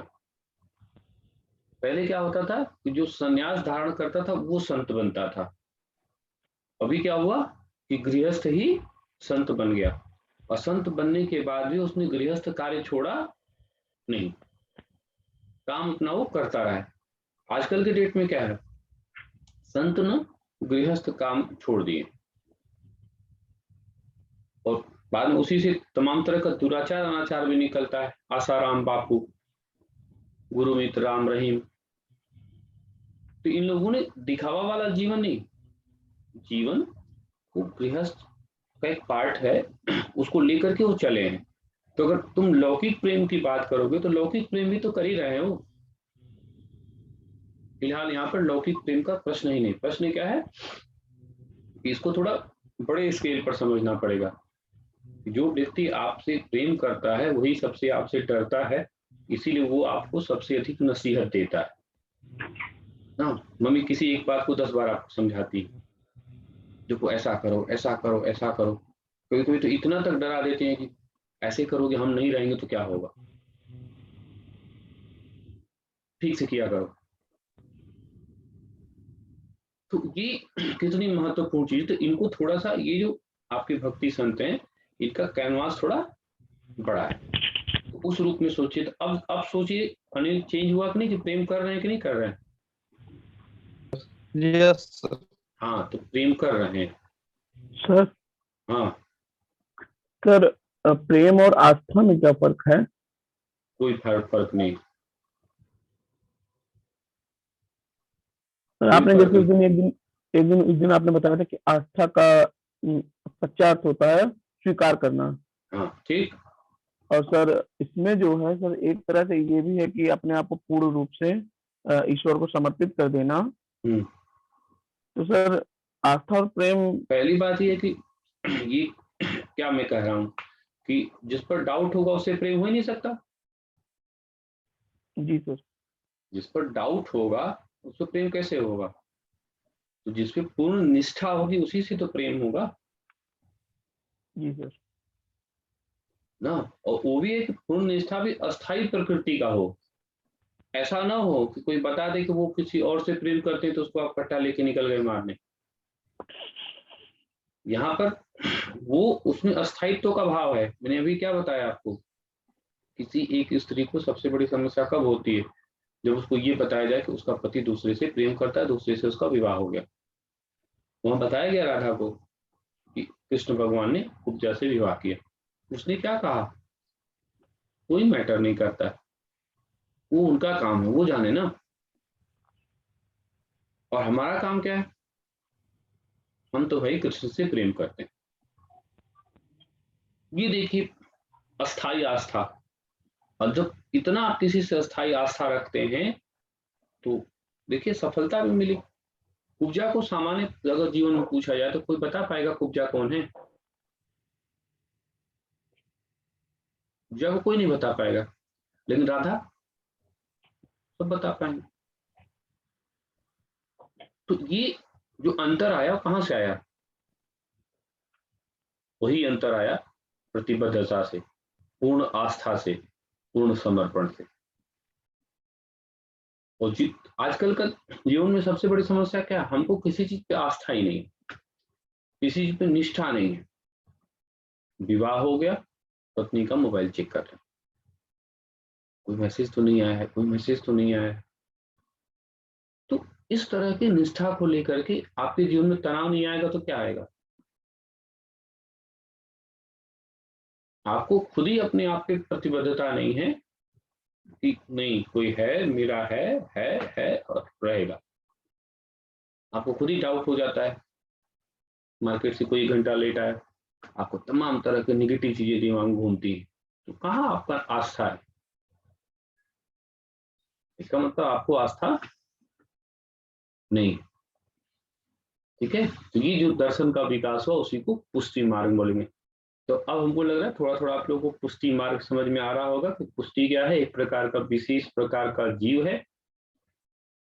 [SPEAKER 1] पहले क्या होता था कि जो संन्यास धारण करता था वो संत बनता था। अभी क्या हुआ कि गृहस्थ ही संत बन गया, और संत बनने के बाद भी उसने गृहस्थ कार्य छोड़ा नहीं, काम अपना वो करता रहा है। आजकल के डेट में क्या है, संत ने गृहस्थ काम छोड़ दिए और बाद में उसी से तमाम तरह का दुराचार अनाचार भी निकलता है। आसाराम बापू, गुरु मित्र राम रहीम, तो इन लोगों ने दिखावा वाला जीवन नहीं, जीवन वो गृहस्थ का एक पार्ट है, उसको लेकर के वो चले हैं। तो अगर तुम लौकिक प्रेम की बात करोगे तो लौकिक प्रेम भी तो कर ही रहे हो। फिलहाल यहाँ पर लौकिक प्रेम का प्रश्न ही नहीं। प्रश्न क्या है कि इसको थोड़ा बड़े स्केल पर समझना पड़ेगा। जो व्यक्ति आपसे प्रेम करता है वही सबसे आपसे डरता है, इसीलिए वो आपको सबसे अधिक नसीहत देता है ना। मम्मी किसी एक बात को 10 बार आपको समझाती है, देखो ऐसा करो ऐसा करो ऐसा करो। कभी कभी तो इतना तक डरा देते हैं कि ऐसे करोगे हम नहीं रहेंगे तो क्या होगा, ठीक से किया करो। तो ये कितनी महत्वपूर्ण चीज। तो इनको थोड़ा सा, ये जो आपके भक्ति संत हैं, इनका कैनवास थोड़ा बड़ा है, तो उस रूप में सोचिए। तो अब सोचिए अनिल, चेंज हुआ कि नहीं, कि प्रेम कर रहे हैं कि नहीं कर रहे हैं?
[SPEAKER 4] Yes sir.
[SPEAKER 1] हाँ, तो प्रेम कर रहे हैं।
[SPEAKER 2] सर
[SPEAKER 1] हाँ,
[SPEAKER 2] सर प्रेम और आस्था में क्या फर्क है?
[SPEAKER 1] कोई फर्क नहीं।
[SPEAKER 2] सर आपने जैसे उस दिन आपने बताया था कि आस्था का सच्चा अर्थ होता है स्वीकार करना।
[SPEAKER 1] हाँ ठीक।
[SPEAKER 2] और सर इसमें जो है सर एक तरह से ये भी है कि अपने आप को पूर्ण रूप से ईश्वर को समर्पित कर देना। तो सर आस्था और प्रेम,
[SPEAKER 1] पहली बात ये है कि ये क्या मैं कह रहा हूँ कि जिस पर डाउट होगा उससे प्रेम हो ही नहीं सकता।
[SPEAKER 2] जी सर।
[SPEAKER 1] जिस पर डाउट होगा उससे प्रेम कैसे होगा? तो जिस पे पूर्ण निष्ठा होगी उसी से तो प्रेम होगा
[SPEAKER 2] जी सर।
[SPEAKER 1] ना। और वो भी एक पूर्ण निष्ठा भी अस्थाई प्रकृति का हो। ऐसा ना हो कि कोई बता दे कि वो किसी और से प्रेम करते हैं तो उसको आप कट्टा लेके निकल गए मारने। यहाँ पर वो उसमें अस्थायित्व का भाव है। मैंने अभी क्या बताया आपको, किसी एक स्त्री को सबसे बड़ी समस्या कब होती है, जब उसको ये बताया जाए कि उसका पति दूसरे से प्रेम करता है, दूसरे से उसका विवाह हो गया। वहां बताया गया राधा को कि कृष्ण भगवान ने कुब्जा से विवाह किया। उसने क्या कहा, कोई मैटर नहीं करता, वो उनका काम है, वो जाने ना, और हमारा काम क्या है, हम तो भाई कृष्ण से प्रेम करते हैं। ये देखिए अस्थाई आस्था। और जब इतना आप किसी से अस्थाई आस्था रखते हैं तो देखिए सफलता भी मिली। कुब्जा को सामान्य अगर जीवन में पूछा जाए तो कोई बता पाएगा कुब्जा कौन है? कुब्जा को कोई नहीं बता पाएगा, लेकिन राधा सब बता पाएंगे। तो ये जो अंतर आया कहां से आया? वही अंतर आया प्रतिबद्धता से, पूर्ण आस्था से, पूर्ण समर्पण से। और आजकल का जीवन में सबसे बड़ी समस्या क्या है, हमको किसी चीज पे आस्था ही नहीं, किसी चीज पे निष्ठा नहीं है। विवाह हो गया, पत्नी का मोबाइल चेक कर रहे, कोई मैसेज तो नहीं आया है, कोई मैसेज तो नहीं आया है। तो इस तरह की निष्ठा को लेकर के आपके जीवन में तनाव नहीं आएगा तो क्या आएगा? आपको खुद ही अपने आप पे प्रतिबद्धता नहीं है कि नहीं कोई है, मेरा है और रहेगा। आपको खुद ही डाउट हो जाता है, मार्केट से कोई घंटा लेट आया, आपको तमाम तरह की निगेटिव चीजें दिमाग में घूमती है, तो कहाँ आपका आस्था है? इसका मतलब आपको आस्था नहीं। ठीक है, तो ये जो दर्शन का विकास हुआ उसी को पुष्टि मार्ग बोलेंगे। तो अब हमको लग रहा है थोड़ा थोड़ा आप लोगों को पुष्टि मार्ग समझ में आ रहा होगा कि पुष्टि क्या है। एक प्रकार का विशेष प्रकार का जीव है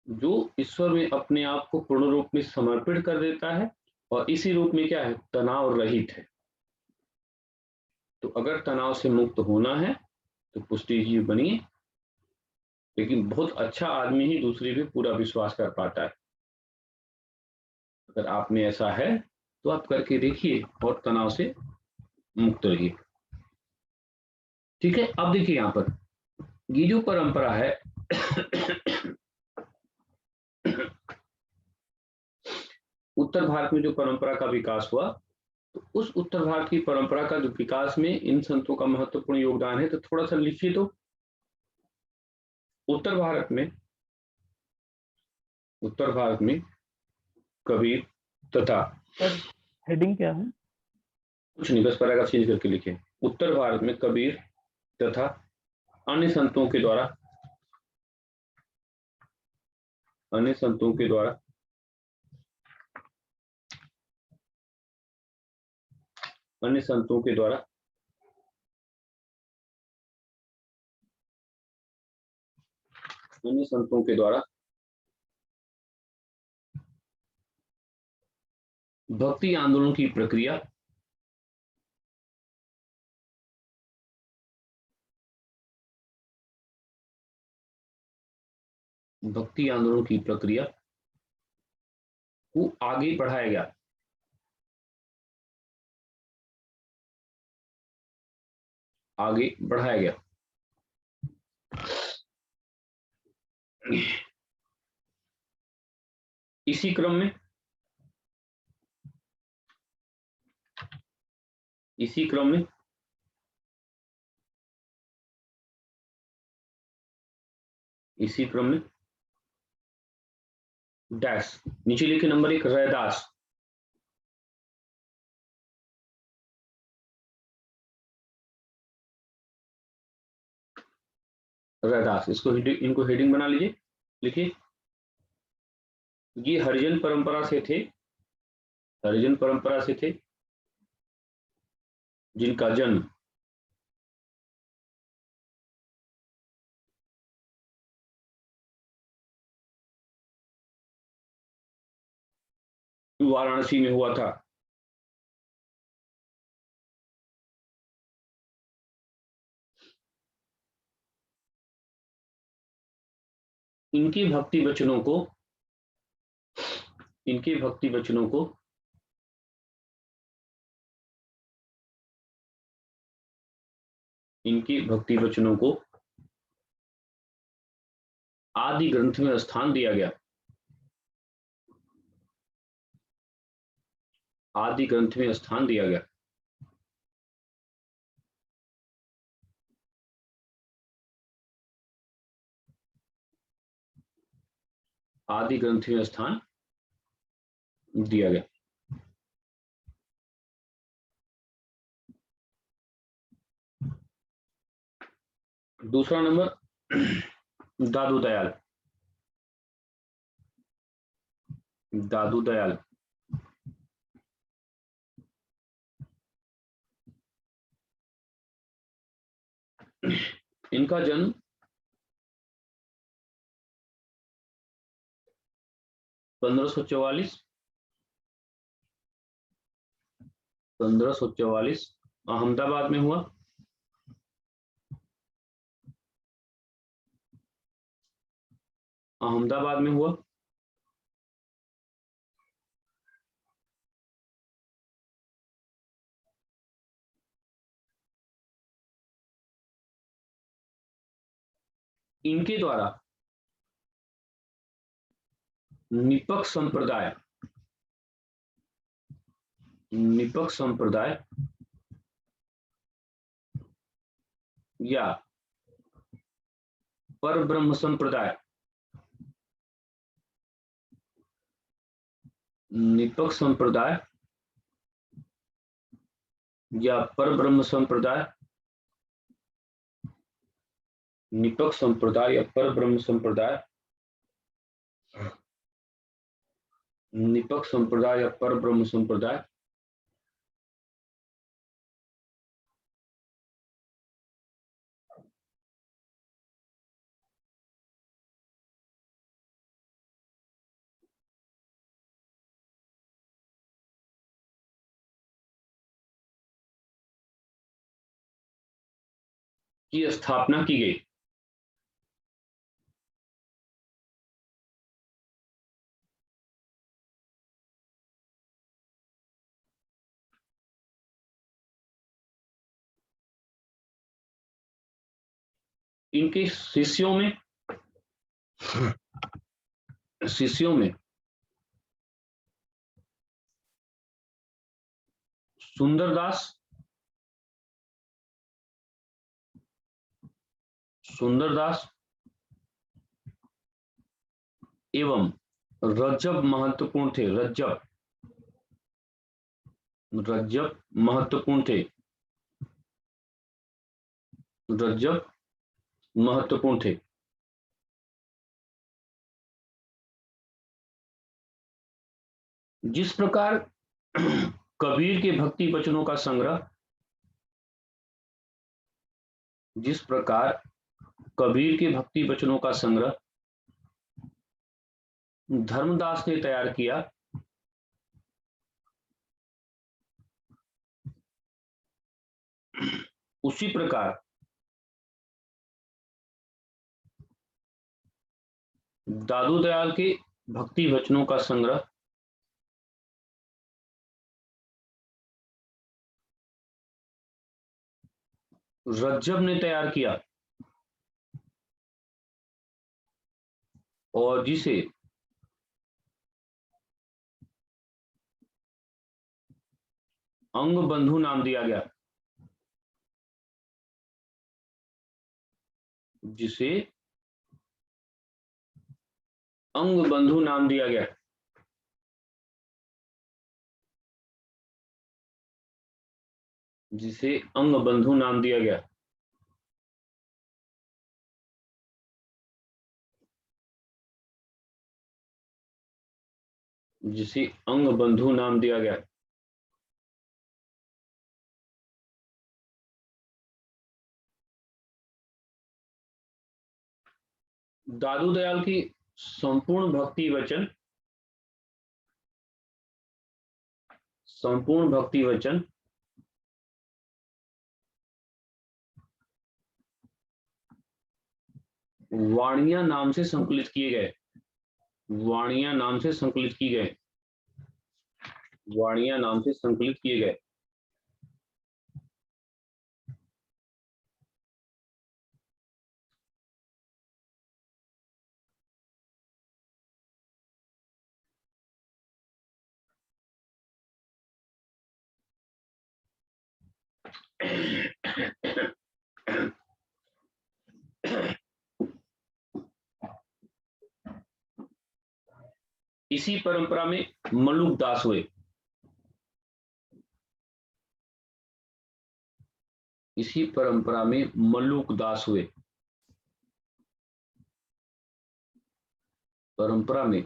[SPEAKER 1] जो ईश्वर में अपने आप को पूर्ण रूप में समर्पित कर देता है, और इसी रूप में क्या है, तनाव रहित है। तो अगर तनाव से मुक्त होना है तो पुष्टि जीव बनिए, लेकिन बहुत अच्छा आदमी ही दूसरे पे पूरा विश्वास कर पाता है। अगर आप में ऐसा है तो आप करके देखिए और तनाव से मुक्त रहिए। ठीक है, अब देखिए यहाँ पर ये जो परंपरा है उत्तर भारत में जो परंपरा का विकास हुआ, तो उस उत्तर भारत की परंपरा का जो विकास में इन संतों का महत्वपूर्ण योगदान है, तो थोड़ा सा लिखिए। तो उत्तर भारत में कबीर तथा,
[SPEAKER 2] सर हेडिंग क्या है?
[SPEAKER 1] कुछ नहीं, बस पैराग्राफ चेंज करके लिखे। उत्तर भारत में कबीर तथा अन्य संतों के द्वारा अन्य संतों के द्वारा अन्य संतों के द्वारा अन्य संतों के द्वारा भक्ति आंदोलन की प्रक्रिया को आगे बढ़ाया गया। आगे बढ़ाया गया। इसी क्रम में डैश नीचे लिखे नंबर 1 रैदास। रैदास, इनको हेडिंग बना लीजिए। लिखिए, ये हरिजन परंपरा से थे जिनका जन्म वाराणसी में हुआ था। इनके भक्ति वचनों को आदि ग्रंथ में स्थान दिया गया। आदि ग्रंथ में स्थान दिया गया। आदि ग्रंथ में स्थान दिया गया। दूसरा नंबर दादू दयाल। इनका जन्म 1544 अहमदाबाद में हुआ। इनके द्वारा निपक्ष संप्रदाय या परब्रह्म संप्रदाय की स्थापना की गई। इनके शिष्यों में सुंदरदास एवं रज्जब महत्वपूर्ण थे। रज्जब महत्वपूर्ण थे। रज्जब महत्वपूर्ण थे। जिस प्रकार कबीर के भक्ति वचनों का संग्रह जिस प्रकार कबीर के भक्ति वचनों का संग्रह धर्मदास ने तैयार किया, उसी प्रकार दादू दयाल के भक्ति वचनों का संग्रह रज्जब ने तैयार किया और जिसे अंग बंधु नाम दिया गया। जिसे अंग बंधु नाम दिया गया। जिसे अंग बंधु नाम दिया गया। जिसे अंग बंधु नाम दिया गया। दादू दयाल की संपूर्ण भक्ति वचन वाणियां नाम से संकलित किए गए। वाणियां नाम से संकलित किए गए। वाणियां नाम से संकलित किए गए। इसी परंपरा में मल्लुक दास हुए। इसी परंपरा में मल्लुक दास हुए। परंपरा में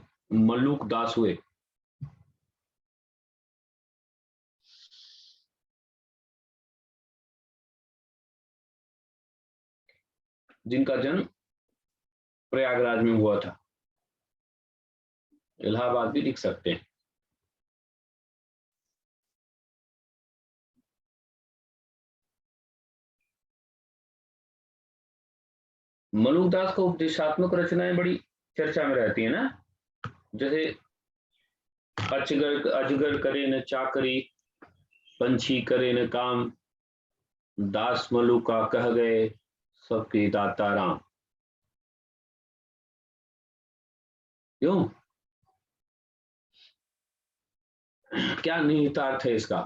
[SPEAKER 1] मल्लुक दास हुए। जिनका जन्म प्रयागराज में हुआ था। इलाहाबाद भी लिख सकते हैं। मल्लुक दास का उपदेशात्मक रचनाएं बड़ी चर्चा में रहती है ना, जैसे अजगर करे न चाकरी, पंछी करे न काम, दास मल्लुका कह गए सबके दाता राम। क्यों? क्या निहितार्थ है इसका?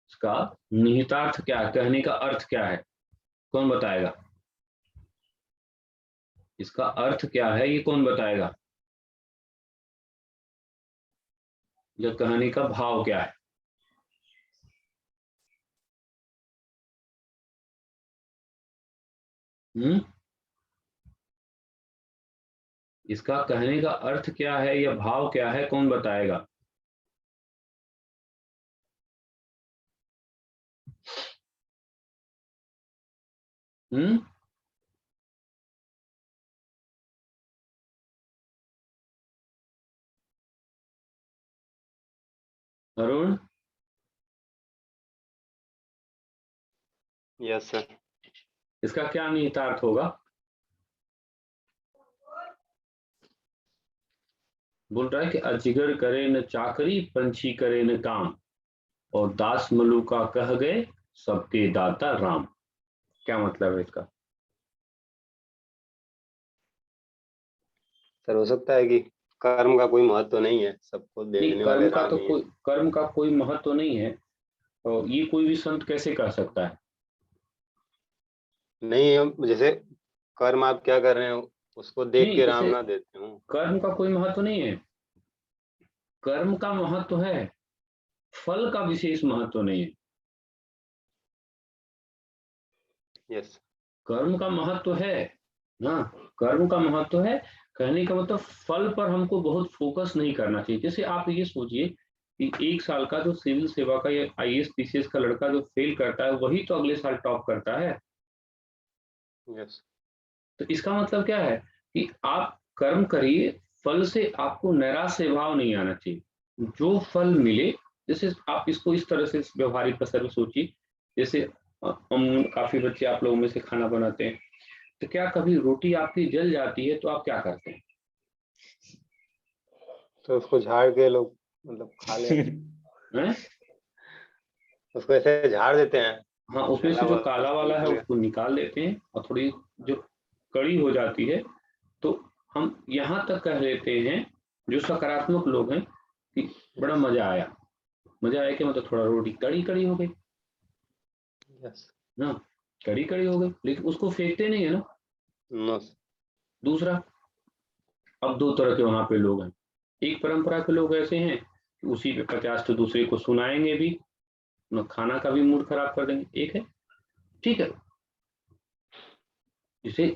[SPEAKER 1] इसका निहितार्थ क्या है? कहने का अर्थ क्या है? कौन बताएगा? इसका अर्थ क्या है, ये कौन बताएगा? या कहने का भाव क्या है? इसका कहने का अर्थ क्या है या भाव क्या है, कौन बताएगा? Arun,
[SPEAKER 3] yes sir.
[SPEAKER 1] इसका क्या निहितार्थ होगा? बोल रहा है कि अजगर करे न चाकरी, पंछी करे न काम, और दास मलुका कह गए सबके दाता राम। क्या मतलब है इसका?
[SPEAKER 3] सर हो सकता है कि कर्म का कोई महत्व नहीं है, सबको
[SPEAKER 1] नहीं,
[SPEAKER 3] देने वाले राम ही है।
[SPEAKER 1] कर्म का कोई महत्व नहीं है, और ये कोई भी संत कैसे कह सकता है?
[SPEAKER 3] नहीं, हम जैसे कर्म आप क्या कर रहे हो उसको देख
[SPEAKER 1] नहीं,
[SPEAKER 3] के राम
[SPEAKER 1] जैसे
[SPEAKER 3] ना देते हो।
[SPEAKER 1] कर्म का कोई महत्व नहीं है, कर्म का महत्व है, फल का विशेष महत्व नहीं है।
[SPEAKER 3] यस।
[SPEAKER 1] कर्म का महत्व है ना, कर्म का महत्व है। कहने का मतलब फल पर हमको बहुत फोकस नहीं करना चाहिए। जैसे आप ये सोचिए कि 1 साल का जो सिविल सेवा का या आईएएस पीसीएस का लड़का जो फेल करता है, वही तो अगले साल टॉप करता है।
[SPEAKER 3] यस।
[SPEAKER 1] तो इसका मतलब क्या है कि आप कर्म करिए, फल से आपको नैराश्य भाव नहीं आना चाहिए। जो फल मिले, जैसे आप इसको इस तरह से व्यवहारिक असर में सोचिए। जैसे हम काफी बच्चे आप लोगों में से खाना बनाते हैं, तो क्या कभी रोटी आपकी जल जाती है तो आप क्या करते हैं?
[SPEAKER 3] तो उसको झाड़ के लोग मतलब खा लेते
[SPEAKER 1] हैं?
[SPEAKER 3] उसको ऐसे झाड़ देते हैं।
[SPEAKER 1] हाँ, उसमें
[SPEAKER 3] जला
[SPEAKER 1] से जो
[SPEAKER 3] हुआ
[SPEAKER 1] काला वाला है
[SPEAKER 3] निकल गया।
[SPEAKER 1] उसको निकाल देते हैं, और थोड़ी जो कड़ी हो जाती है, तो हम यहाँ तक कह लेते हैं, जो सकारात्मक लोग हैं, कि बड़ा मजा आया। मजा आया कि मतलब थोड़ा रोटी कड़ी कड़ी हो गई
[SPEAKER 3] यस।
[SPEAKER 1] ना, कड़ी कड़ी हो गई, लेकिन उसको फेंकते नहीं है ना।
[SPEAKER 3] नो।
[SPEAKER 1] दूसरा, अब 2 तरह के वहां पे लोग हैं। एक परंपरा के लोग ऐसे हैं कि उसी पे 50 तो दूसरे को सुनाएंगे भी, ना खाना का भी मूड खराब कर देंगे। एक है, ठीक है, जिसे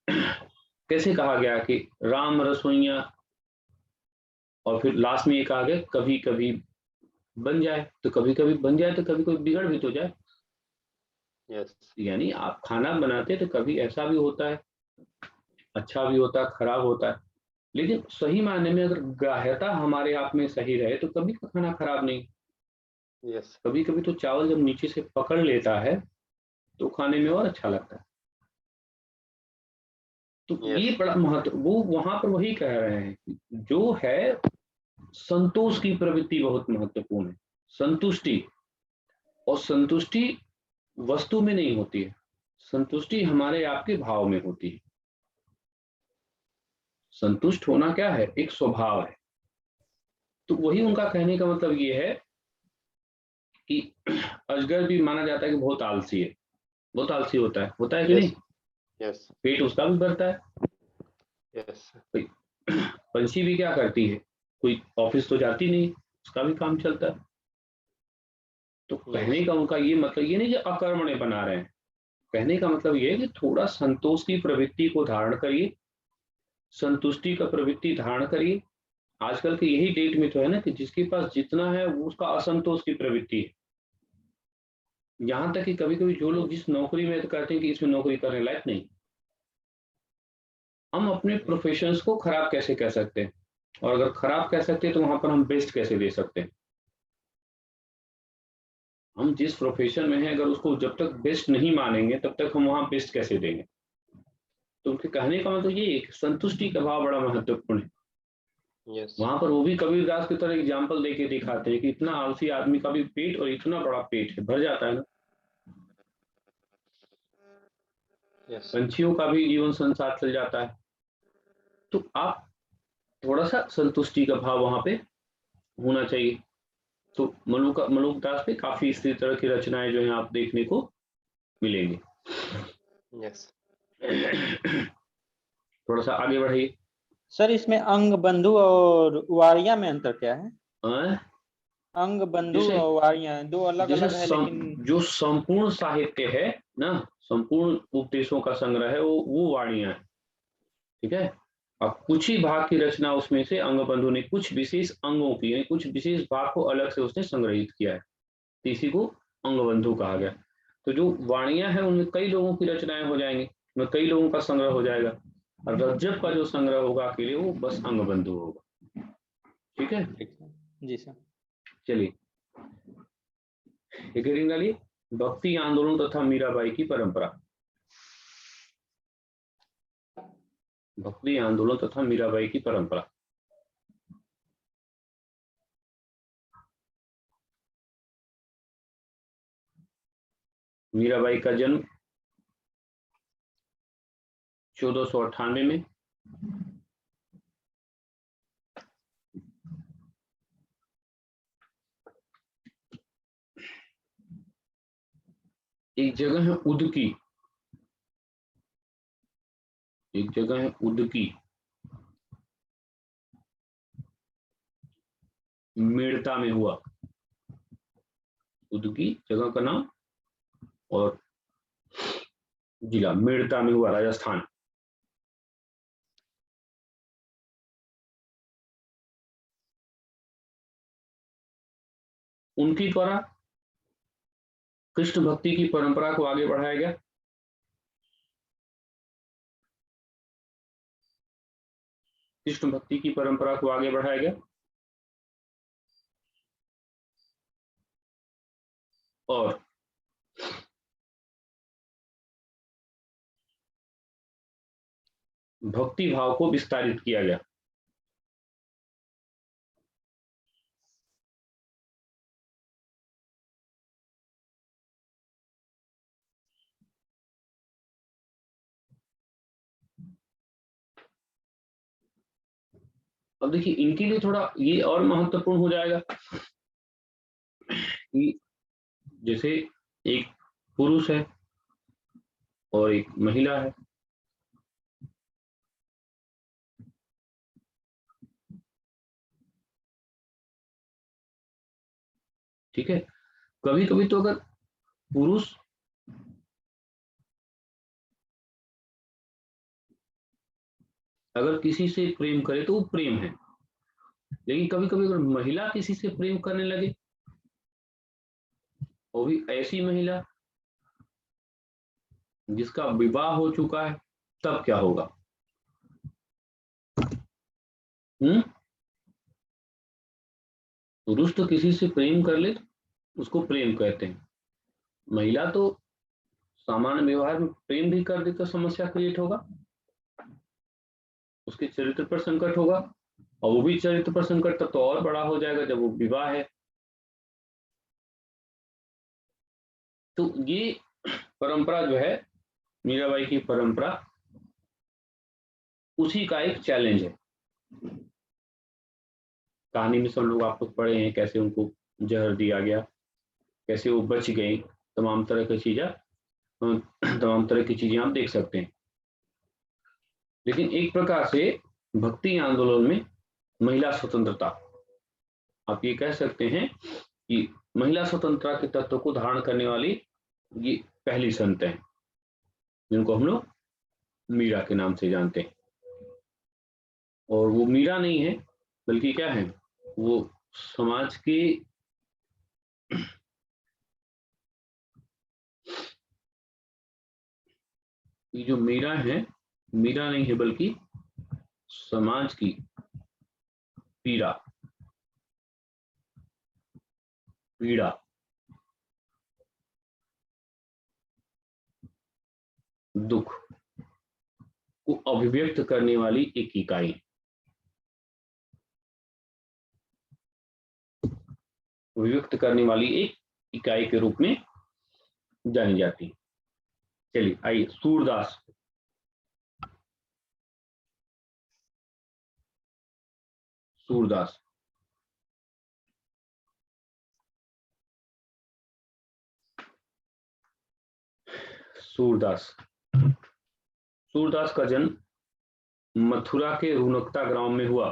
[SPEAKER 1] कैसे कहा गया कि राम रसोइया, और फिर लास्ट में ये कहा गया कभी कभी बन जाए, तो कभी कभी बन जाए तो कभी कोई बिगड़ भी तो जाए।
[SPEAKER 3] यस।
[SPEAKER 1] यानी आप खाना बनाते तो कभी ऐसा भी होता है, अच्छा भी होता है, खराब होता है, लेकिन सही मायने में अगर ग्राह्यता हमारे आप में सही रहे तो कभी का खाना खराब नहीं।
[SPEAKER 3] यस।
[SPEAKER 1] कभी कभी तो चावल जब नीचे से पकड़ लेता है तो खाने में और अच्छा लगता है। तो ये
[SPEAKER 3] यस।
[SPEAKER 1] बड़ा महत्व, वो वहां पर वही कह रहे हैं कि जो है संतोष की प्रवृत्ति बहुत महत्वपूर्ण है। संतुष्टि, और संतुष्टि वस्तु में नहीं होती है, संतुष्टि हमारे आपके भाव में होती है। संतुष्ट होना क्या है, एक स्वभाव है। तो वही उनका कहने का मतलब ये है कि अजगर भी माना जाता है कि बहुत आलसी है, बहुत आलसी होता है कि नहीं?
[SPEAKER 3] यस। यस।
[SPEAKER 1] पेट उसका भी भरता है।
[SPEAKER 3] यस।
[SPEAKER 1] कोई पंछी भी क्या करती है, कोई ऑफिस तो जाती नहीं, उसका भी काम चलता है। तो कहने
[SPEAKER 3] यस।
[SPEAKER 1] का उनका ये मतलब ये नहीं कि अकर्मण्य बना रहे हैं, कहने का मतलब ये है कि थोड़ा संतोष की प्रवृत्ति को धारण करिए, संतुष्टि का प्रवृत्ति धारण करिए। आजकल के यही डेट में तो है ना कि जिसके पास जितना है वो उसका असंतोष की प्रवृत्ति है। यहाँ तक कि कभी कभी जो लोग जिस नौकरी में तो कहते हैं कि इसमें नौकरी करने लायक नहीं, हम अपने प्रोफेशंस को खराब कैसे कह सकते हैं, और अगर खराब कह सकते हैं तो वहां पर हम बेस्ट कैसे दे सकते हैं? हम जिस प्रोफेशन में हैं अगर उसको जब तक बेस्ट नहीं मानेंगे तब तक हम वहां बेस्ट कैसे देंगे? तो उनके कहने का मतलब ये है कि संतुष्टि का भाव बड़ा महत्वपूर्ण है।
[SPEAKER 3] यस।
[SPEAKER 1] वहां पर वो भी कबीरदास की तरह एग्जाम्पल देके दिखाते हैं कि इतना आलसी आदमी का भी पेट, और इतना बड़ा पेट है, भर जाता है ना।
[SPEAKER 3] यस।
[SPEAKER 1] पंछियों का भी जीवन संसार चल जाता है। तो आप थोड़ा सा संतुष्टि का भाव वहां पे होना चाहिए। तो मलुकदास पे काफी इसी तरह की रचनाएं जो है आप देखने को मिलेंगे।
[SPEAKER 3] यस।
[SPEAKER 1] थोड़ा सा आगे बढ़िए।
[SPEAKER 5] सर इसमें अंग बंधु और वारिया में अंतर क्या है?
[SPEAKER 1] अं?
[SPEAKER 5] अंग बंधु
[SPEAKER 1] जैसे
[SPEAKER 5] और वारिया दो अलग अलग है, लेकिन
[SPEAKER 1] जो संपूर्ण साहित्य है ना, संपूर्ण उपदेशों का संग्रह है, वो वाणियां है, ठीक है। अब कुछ ही भाग की रचना उसमें से अंग बंधु ने कुछ विशेष अंगों की, यानी कुछ विशेष भाग को अलग से उसने संग्रहित किया है, तो इसी को अंग बंधु कहा गया। तो जो वाणियां है उनमें कई लोगों की रचनाएं हो जाएंगी, उनमें कई लोगों का संग्रह हो जाएगा, और रज्जब का जो संग्रह होगा अकेले वो बस अंग बंधु होगा, ठीक है।
[SPEAKER 5] ठीक है जी सर।
[SPEAKER 1] चलिए, ये हेडिंग डालिए। भक्ति आंदोलन तथा मीराबाई की परंपरा। भक्ति आंदोलन तथा मीराबाई की परंपरा। मीराबाई का जन्म 1498 में एक जगह है उदकी, एक जगह है उदकी, मेड़ता में हुआ। उदकी जगह का नाम और जिला मेड़ता में हुआ, राजस्थान। उनके द्वारा कृष्ण भक्ति की परंपरा को आगे बढ़ाया गया। कृष्ण भक्ति की परंपरा को आगे बढ़ाया गया और भक्ति भाव को विस्तारित किया गया। अब देखिए इनके लिए थोड़ा ये और महत्वपूर्ण हो जाएगा कि जैसे एक पुरुष है और एक महिला है, ठीक है। कभी कभी तो अगर पुरुष अगर किसी से प्रेम करे तो वो प्रेम है, लेकिन कभी कभी अगर महिला किसी से प्रेम करने लगे, वो भी ऐसी महिला जिसका विवाह हो चुका है, तब क्या होगा? पुरुष तो किसी से प्रेम कर ले तो उसको प्रेम कहते हैं, महिला तो सामान्य व्यवहार में प्रेम भी कर दे तो समस्या क्रिएट होगा, उसके चरित्र पर संकट होगा, और वो भी चरित्र पर संकट तब तो और बड़ा हो जाएगा जब वो विवाह है। तो ये परंपरा जो है मीराबाई की परंपरा, उसी का एक चैलेंज है। कहानी में सब लोग आप लोग पढ़े हैं कैसे उनको जहर दिया गया, कैसे वो बच गई, तमाम तरह की चीजें आप देख सकते हैं। लेकिन एक प्रकार से भक्ति आंदोलन में महिला स्वतंत्रता, आप ये कह सकते हैं कि महिला स्वतंत्रता के तत्व को धारण करने वाली ये पहली संत है, जिनको हम लोग मीरा के नाम से जानते हैं। और वो मीरा नहीं है बल्कि क्या है, वो समाज के ये जो मीरा है, मीरा नहीं है बल्कि समाज की पीड़ा, पीड़ा, दुख को अभिव्यक्त करने वाली एक इकाई, अभिव्यक्त करने वाली एक इकाई के रूप में जानी जाती है। चलिए आइए सूरदास। सूरदास सूरदास सूरदास का जन्म मथुरा के रुनकता ग्राम में हुआ।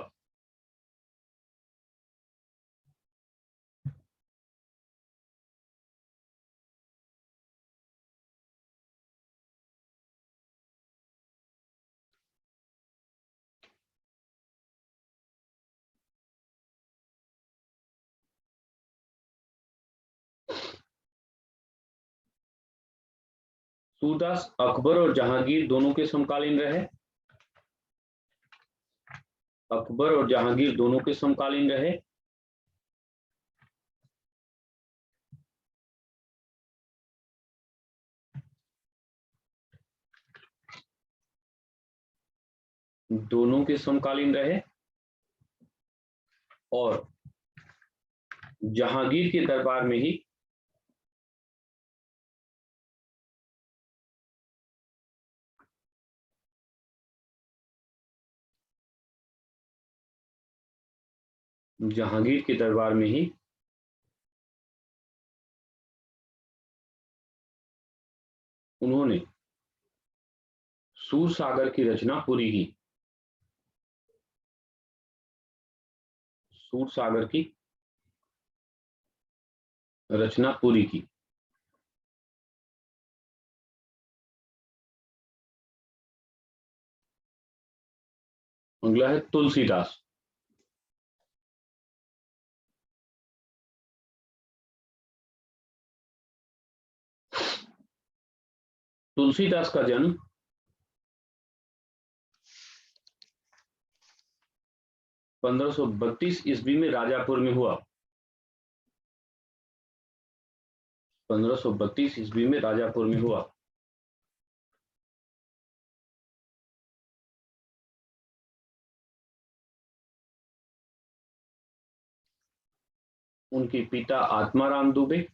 [SPEAKER 1] सूरदास अकबर और जहांगीर दोनों के समकालीन रहे। अकबर और जहांगीर दोनों के समकालीन रहे। दोनों के समकालीन रहे और जहांगीर के दरबार में ही उन्होंने सूरसागर की रचना पूरी की। सूरसागर की रचना पूरी की। अगला है तुलसीदास। तुलसीदास का जन्म 1532 ईस्वी में राजापुर में हुआ। 1532 ईस्वी में राजापुर में हुआ। उनके पिता आत्माराम दुबे,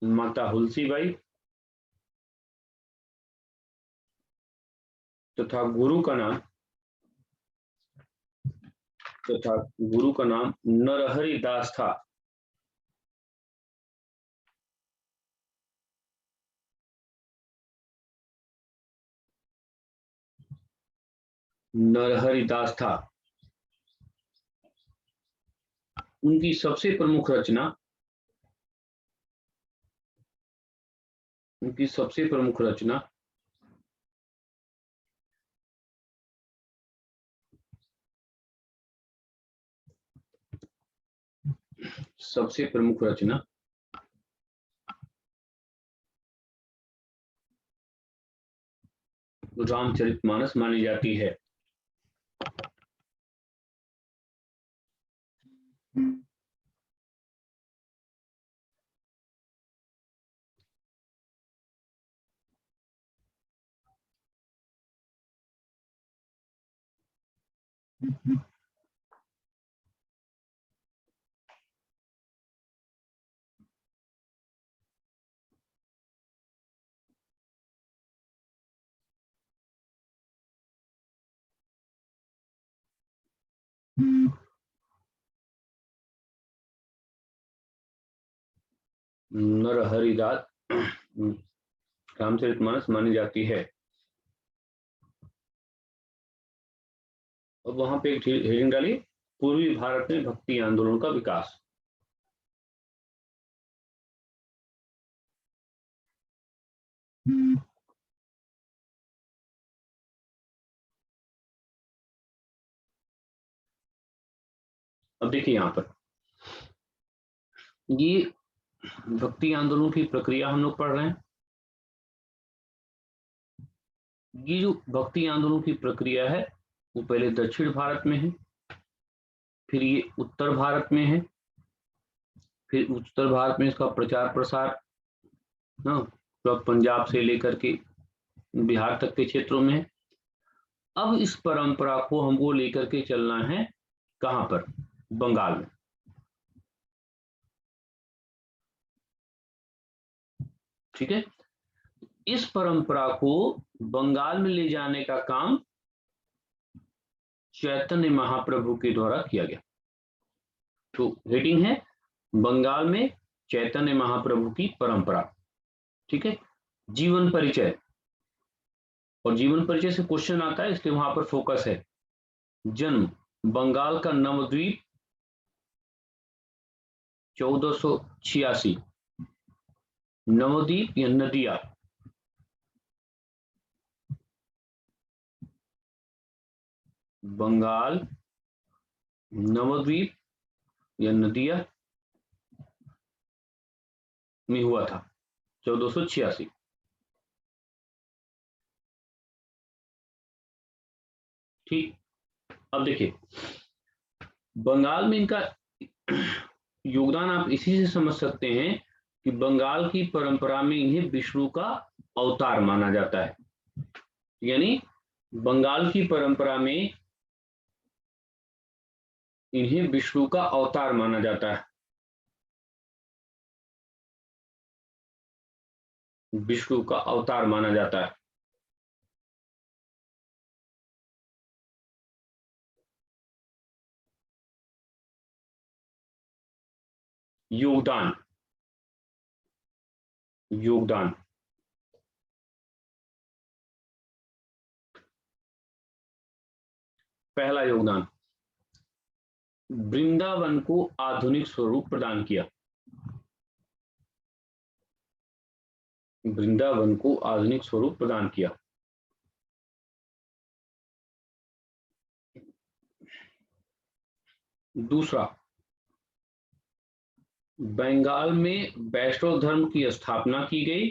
[SPEAKER 1] माता हुलसीबाई तथा गुरु का नाम नरहरि दास था। नरहरि दास था। उनकी सबसे प्रमुख रचना रामचरितमानस मानी जाती है। नरहरिदास रामचरितमानस मानी जाती है। अब वहां पे एक हेडिंग डाली, पूर्वी भारत में भक्ति आंदोलन का विकास। अब देखिए यहां पर ये भक्ति आंदोलन की प्रक्रिया हम लोग पढ़ रहे हैं। ये जो भक्ति आंदोलन की प्रक्रिया है वो पहले दक्षिण भारत में है, फिर ये उत्तर भारत में है, फिर उत्तर भारत में इसका प्रचार प्रसार तो पंजाब से लेकर के बिहार तक के क्षेत्रों में है। अब इस परंपरा को हमको लेकर के चलना है कहां पर? बंगाल में। ठीक है, इस परंपरा को बंगाल में ले जाने का काम चैतन्य महाप्रभु के द्वारा किया गया। तो हेडिंग है बंगाल में चैतन्य महाप्रभु की परंपरा। ठीक है, जीवन परिचय, और जीवन परिचय से क्वेश्चन आता है इसलिए वहां पर फोकस है। जन्म बंगाल का नवद्वीप 1486। नवद्वीप या नदिया, बंगाल नवद्वीप या नदिया में हुआ था 1486। ठीक, अब देखिए बंगाल में इनका योगदान आप इसी से समझ सकते हैं कि बंगाल की परंपरा में इन्हें विष्णु का अवतार माना जाता है। यानी बंगाल की परंपरा में इन्हें विष्णु का अवतार माना जाता है। विष्णु का अवतार माना जाता है। योगदान, योगदान पहला योगदान, वृंदावन को आधुनिक स्वरूप प्रदान किया। वृंदावन को आधुनिक स्वरूप प्रदान किया। दूसरा, बंगाल में वैष्णव धर्म की स्थापना की गई,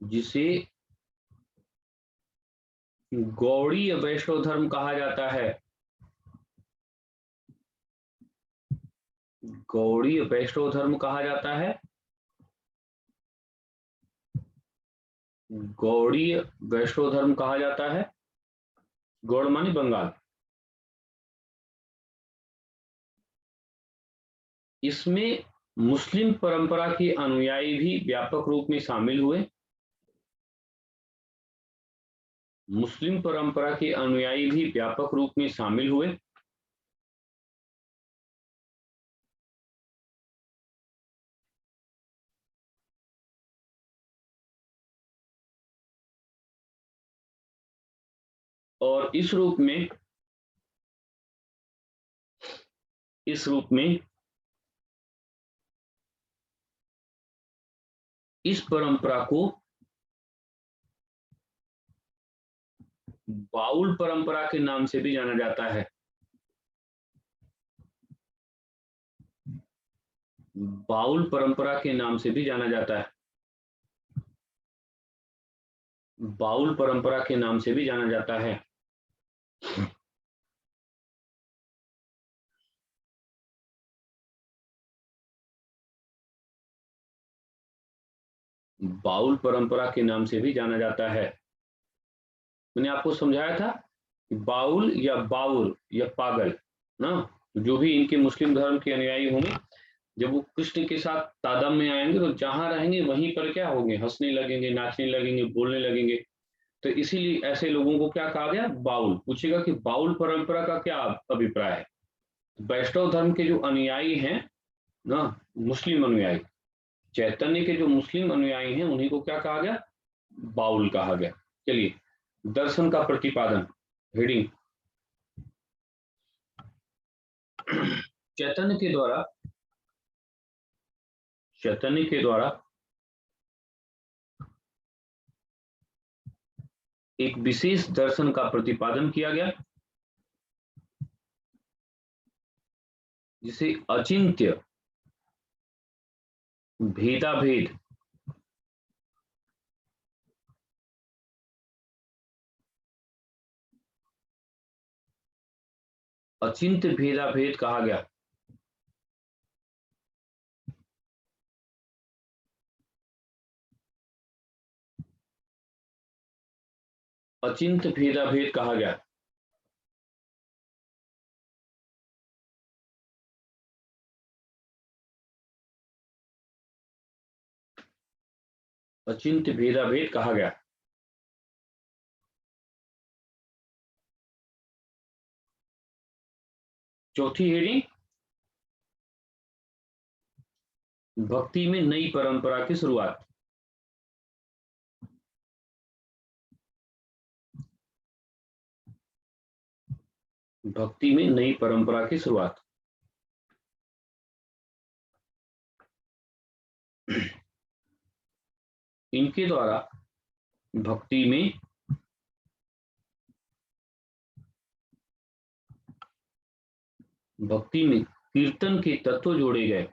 [SPEAKER 1] जिसे गौड़ीय वैष्णव धर्म कहा जाता है। गौड़ीय वैष्णव धर्म कहा जाता है। गौड़ीय वैष्णव धर्म कहा जाता है। गौड़ माने बंगाल। इसमें मुस्लिम परंपरा के अनुयायी भी व्यापक रूप में शामिल हुए। मुस्लिम परंपरा के अनुयायी भी व्यापक रूप में शामिल हुए। और इस रूप में इस परंपरा को बाउल परंपरा के नाम से भी जाना जाता है। बाउल परंपरा के नाम से भी जाना जाता है। बाउल परंपरा के नाम से भी जाना जाता है। बाउल परंपरा के नाम से भी जाना जाता है। मैंने आपको समझाया था कि बाउल या बाउल या पागल ना, जो भी इनके मुस्लिम धर्म के अनुयायी होंगे, जब वो कृष्ण के साथ तादाद में आएंगे तो जहां रहेंगे वहीं पर क्या होंगे, हंसने लगेंगे, नाचने लगेंगे, बोलने लगेंगे। तो इसीलिए ऐसे लोगों को क्या कहा गया, बाउल। पूछेगा कि बाउल परंपरा का क्या अभिप्राय है। वैष्णव धर्म के जो अनुयायी हैं ना, मुस्लिम अनुयायी, चैतन्य के जो मुस्लिम अनुयायी हैं, उन्हीं को क्या कहा गया, बाउल कहा गया। चलिए, दर्शन का प्रतिपादन, हेडिंग। चैतन्य के द्वारा एक विशेष दर्शन का प्रतिपादन किया गया, जिसे अचिंत्य भेदाभेद कहा गया। अचिंत्य भेदाभेद कहा गया। अचिंत्य भेदाभेद कहा गया। चौथी हेडिंग, भक्ति में नई परंपरा की शुरुआत। भक्ति में नई परंपरा की शुरुआत। इनके द्वारा भक्ति में कीर्तन के तत्व जोड़े गए।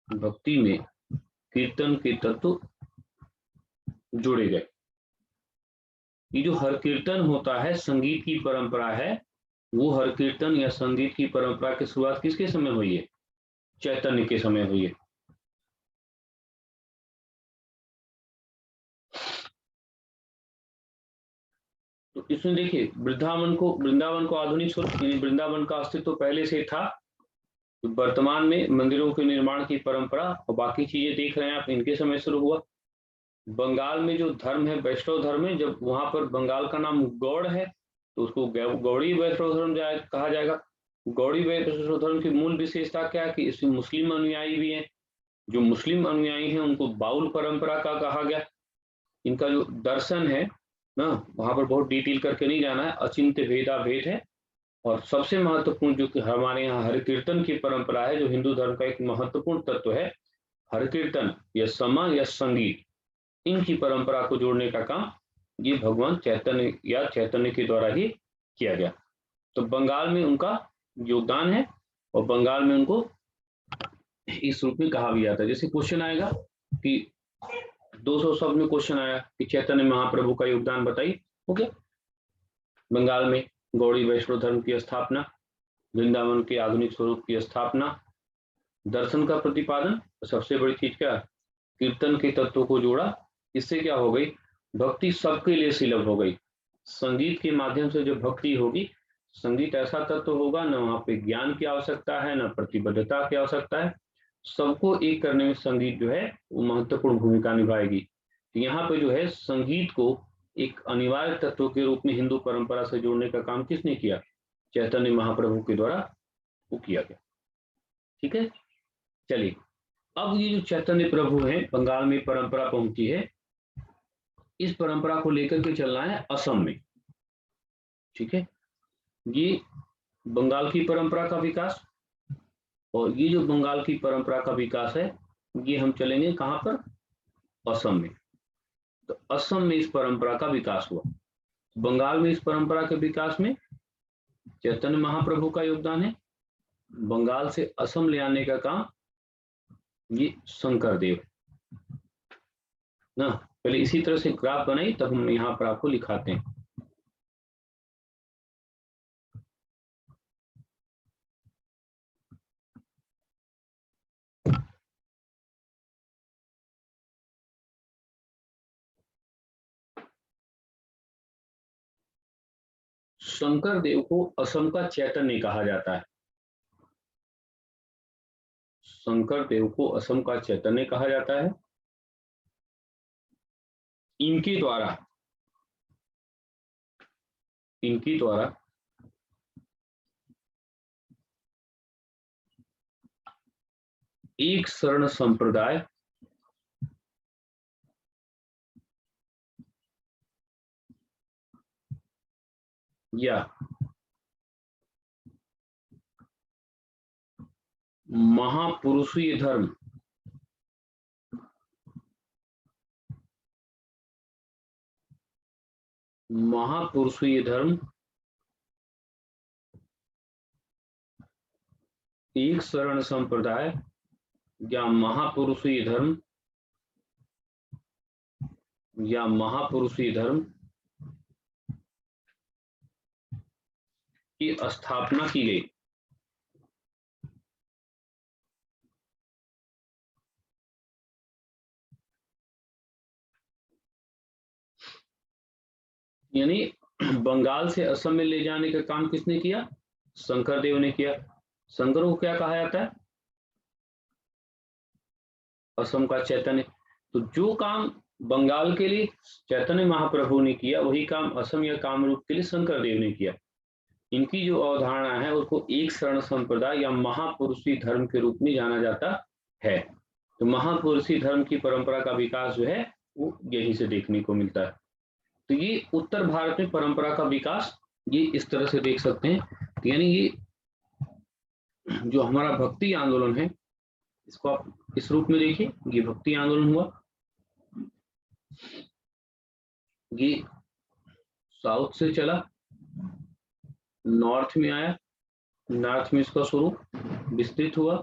[SPEAKER 1] भक्ति में कीर्तन के तत्व जोड़े गए। ये जो हर कीर्तन होता है संगीत की परंपरा है, वो हर कीर्तन या संगीत की परंपरा की शुरुआत किसके समय हुई है? चैतन्य के समय हुई है। तो इसमें देखिए वृंदावन को आधुनिक स्वरूप, वृंदावन का अस्तित्व पहले से था। तो वर्तमान में मंदिरों के निर्माण की परंपरा और बाकी चीजें देख रहे हैं आप, इनके समय शुरू हुआ। बंगाल में जो धर्म है वैष्णव धर्म है, जब वहां पर बंगाल का नाम गौड़ है तो उसको गौड़ी वैष्णव धर्म कहा जाएगा। गौड़ी वैष्णव धर्म की मूल विशेषता क्या है कि इसमें मुस्लिम अनुयायी भी हैं। जो मुस्लिम अनुयायी हैं उनको बाउल परंपरा का कहा गया। इनका जो दर्शन है ना, वहां पर बहुत डिटेल करके नहीं जाना है, अचिंत्य भेदा भेद है। और सबसे महत्वपूर्ण जो कि हमारे यहाँ हर कीर्तन की परंपरा है, जो हिंदू धर्म का एक महत्वपूर्ण तत्व है, हर कीर्तन या समा या संगीत, इनकी परंपरा को जोड़ने का काम ये भगवान चैतन्य के द्वारा ही किया गया। तो बंगाल में उनका योगदान है और बंगाल में उनको इस रूप में कहा भी जाता है। जैसे क्वेश्चन आएगा कि 200 शब्द में क्वेश्चन आया कि चैतन्य महाप्रभु का योगदान बताइए, ओके। बंगाल में गौड़ी वैष्णव धर्म की स्थापना, वृंदावन के आधुनिक स्वरूप की स्थापना, दर्शन का प्रतिपादन, सबसे बड़ी चीज क्या, कीर्तन के तत्वों को जोड़ा। इससे क्या हो गई, भक्ति सबके लिए सुलभ हो गई। संगीत के माध्यम से जो भक्ति होगी, संगीत ऐसा तत्व होगा न वहां पे ज्ञान की आवश्यकता है न प्रतिबद्धता की आवश्यकता है, सबको एक करने में संगीत जो है वो महत्वपूर्ण भूमिका निभाएगी। यहाँ पे जो है संगीत को एक अनिवार्य तत्व के रूप में हिंदू परंपरा से जोड़ने का काम किसने किया? चैतन्य महाप्रभु के द्वारा वो किया गया। ठीक है, चलिए अब ये जो चैतन्य प्रभु हैं, बंगाल में परंपरा पहुंची है, इस परंपरा को लेकर के चलना है असम में। ठीक है, ये बंगाल की परंपरा का विकास, और ये जो बंगाल की परंपरा का विकास है ये हम चलेंगे कहां पर? असम में। तो असम में इस परंपरा का विकास हुआ। बंगाल में इस परंपरा के विकास में चैतन्य महाप्रभु का योगदान है। बंगाल से असम ले आने का काम ये शंकर देव ना। पहले इसी तरह से ग्राफ बनाई, तब हम यहाँ पर आपको लिखाते हैं। शंकर देव को असम का चैतन्य कहा जाता है। शंकर देव को असम का चैतन्य कहा जाता है। इनके द्वारा एक शरण संप्रदाय या महापुरुषीय धर्म एक शरण संप्रदाय या महापुरुषीय धर्म की स्थापना की गई। यानी बंगाल से असम में ले जाने का काम किसने किया? शंकर देव ने किया। शंकर को क्या कहा जाता है? असम का चैतन्य। तो जो काम बंगाल के लिए चैतन्य महाप्रभु ने किया, वही काम असम या कामरूप के लिए शंकर देव ने किया। इनकी जो अवधारणा है उसको एक शरण संप्रदाय या महापुरुषी धर्म के रूप में जाना जाता है। तो महापुरुषी धर्म की परंपरा का विकास जो है वो यहीं से देखने को मिलता है। तो ये उत्तर भारत में परंपरा का विकास ये इस तरह से देख सकते हैं। यानी ये जो हमारा भक्ति आंदोलन है, इसको आप इस रूप में देखिए, ये भक्ति आंदोलन हुआ, ये साउथ से चला, नॉर्थ में आया, नॉर्थ में इसका स्वरूप विस्तृत हुआ,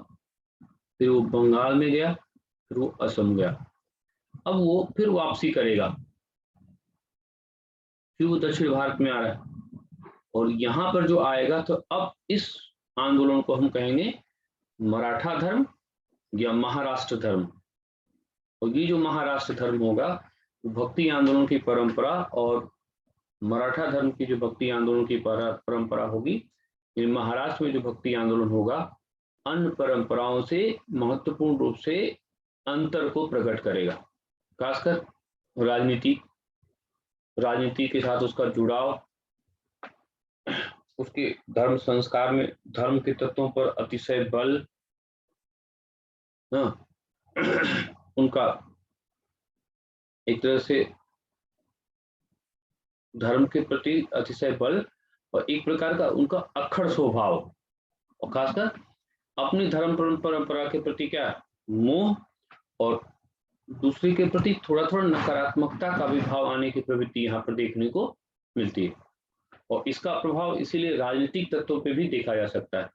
[SPEAKER 1] फिर वो बंगाल में गया, फिर वो असम गया। अब वो फिर वापसी करेगा, फिर वो दक्षिण भारत में आ रहा है, और यहाँ पर जो आएगा तो अब इस आंदोलन को हम कहेंगे मराठा धर्म या महाराष्ट्र धर्म। और ये जो महाराष्ट्र धर्म होगा भक्ति आंदोलन की परंपरा और मराठा धर्म की जो भक्ति आंदोलन की परंपरा होगी, ये महाराष्ट्र में जो भक्ति आंदोलन होगा अन्य परंपराओं से महत्वपूर्ण रूप से अंतर को प्रकट करेगा, खासकर राजनीति के साथ उसका जुड़ाव, उसके धर्म संस्कार में धर्म के तत्वों पर अतिशय बल, उनका एक तरह से धर्म के प्रति अतिशय बल और एक प्रकार का उनका अक्खड़ स्वभाव, और खासकर अपनी धर्म परंपरा के प्रति क्या मोह और दूसरे के प्रति थोड़ा थोड़ा नकारात्मकता का भी भाव आने की प्रवृत्ति यहाँ पर देखने को मिलती है। और इसका प्रभाव इसीलिए राजनीतिक तत्वों पे भी देखा जा सकता है।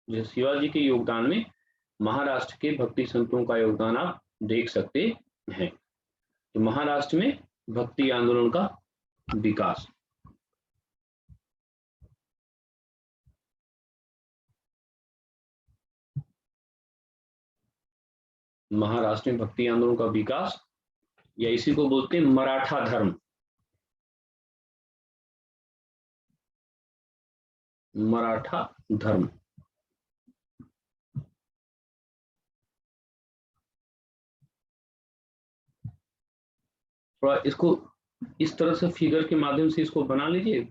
[SPEAKER 1] जैसे शिवाजी के योगदान में महाराष्ट्र के भक्ति संतों का योगदान आप देख सकते हैं। तो महाराष्ट्र में भक्ति आंदोलन का विकास, महाराष्ट्र में भक्ति आंदोलन का विकास, या इसी को बोलते हैं मराठा धर्म। मराठा धर्म थोड़ा इसको इस तरह से फिगर के माध्यम से इसको बना लीजिए,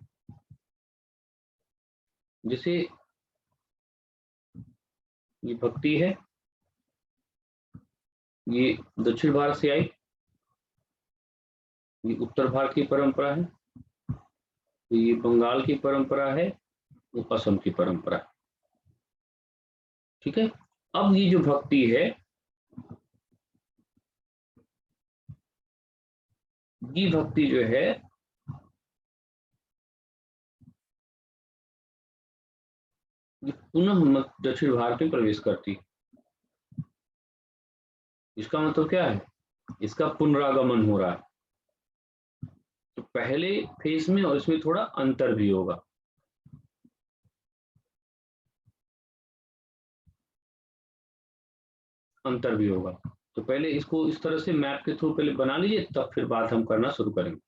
[SPEAKER 1] जैसे ये भक्ति है, ये दक्षिण भारत से आई, ये उत्तर भारत की परंपरा है, ये बंगाल की परंपरा है, वो असम की परंपरा है। ठीक है, अब ये जो भक्ति है, ये भक्ति जो है ये पुनः दक्षिण भारत में प्रवेश करती। इसका मतलब क्या है, इसका पुनरागमन हो रहा है। तो पहले फेज में और इसमें थोड़ा अंतर भी होगा। तो पहले इसको इस तरह से मैप के थ्रू पहले बना लीजिए, तब फिर बात हम करना शुरू करेंगे।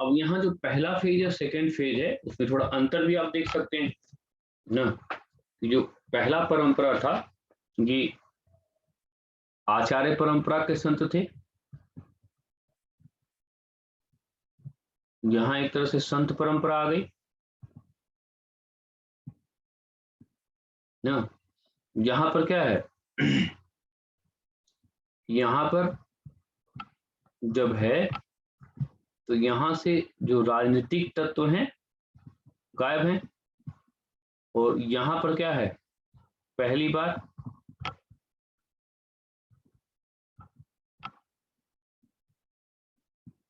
[SPEAKER 1] अब यहाँ जो पहला फेज या सेकेंड फेज है उसमें थोड़ा अंतर भी आप देख सकते हैं ना। जो पहला परंपरा था ये आचार्य परंपरा के संत थे, यहाँ एक तरह से संत परंपरा आ गई ना। यहाँ पर क्या है, यहाँ पर जब है तो यहाँ से जो राजनीतिक तत्व हैं गायब हैं, और यहाँ पर क्या है, पहली बार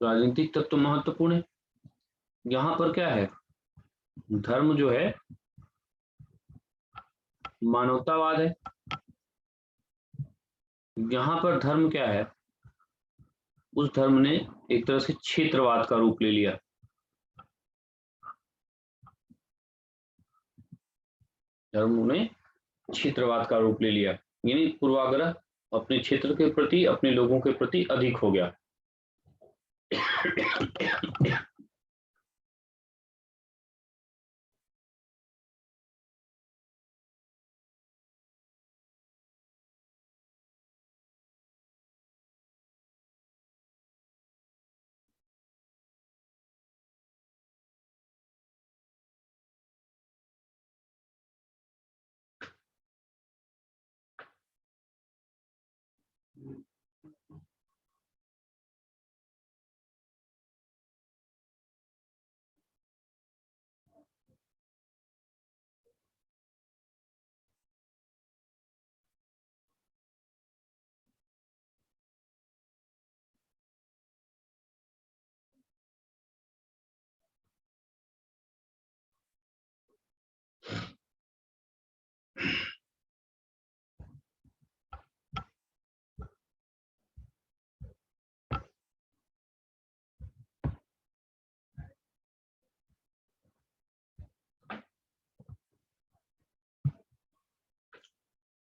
[SPEAKER 1] राजनीतिक तत्व महत्वपूर्ण है। यहाँ पर क्या है, धर्म जो है मानवतावाद है। यहाँ पर धर्म क्या है, उस धर्म ने एक तरह से क्षेत्रवाद का रूप ले लिया। धर्म ने क्षेत्रवाद का रूप ले लिया, यानी पूर्वाग्रह अपने क्षेत्र के प्रति, अपने लोगों के प्रति अधिक हो गया।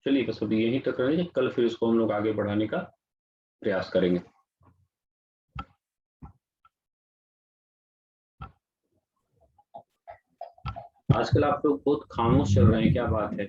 [SPEAKER 1] चलिए बस अभी यहीं तक रहेंगे, कल फिर इसको हम लोग आगे बढ़ाने का प्रयास करेंगे। आजकल आप लोग बहुत खामोश चल रहे हैं, क्या बात है?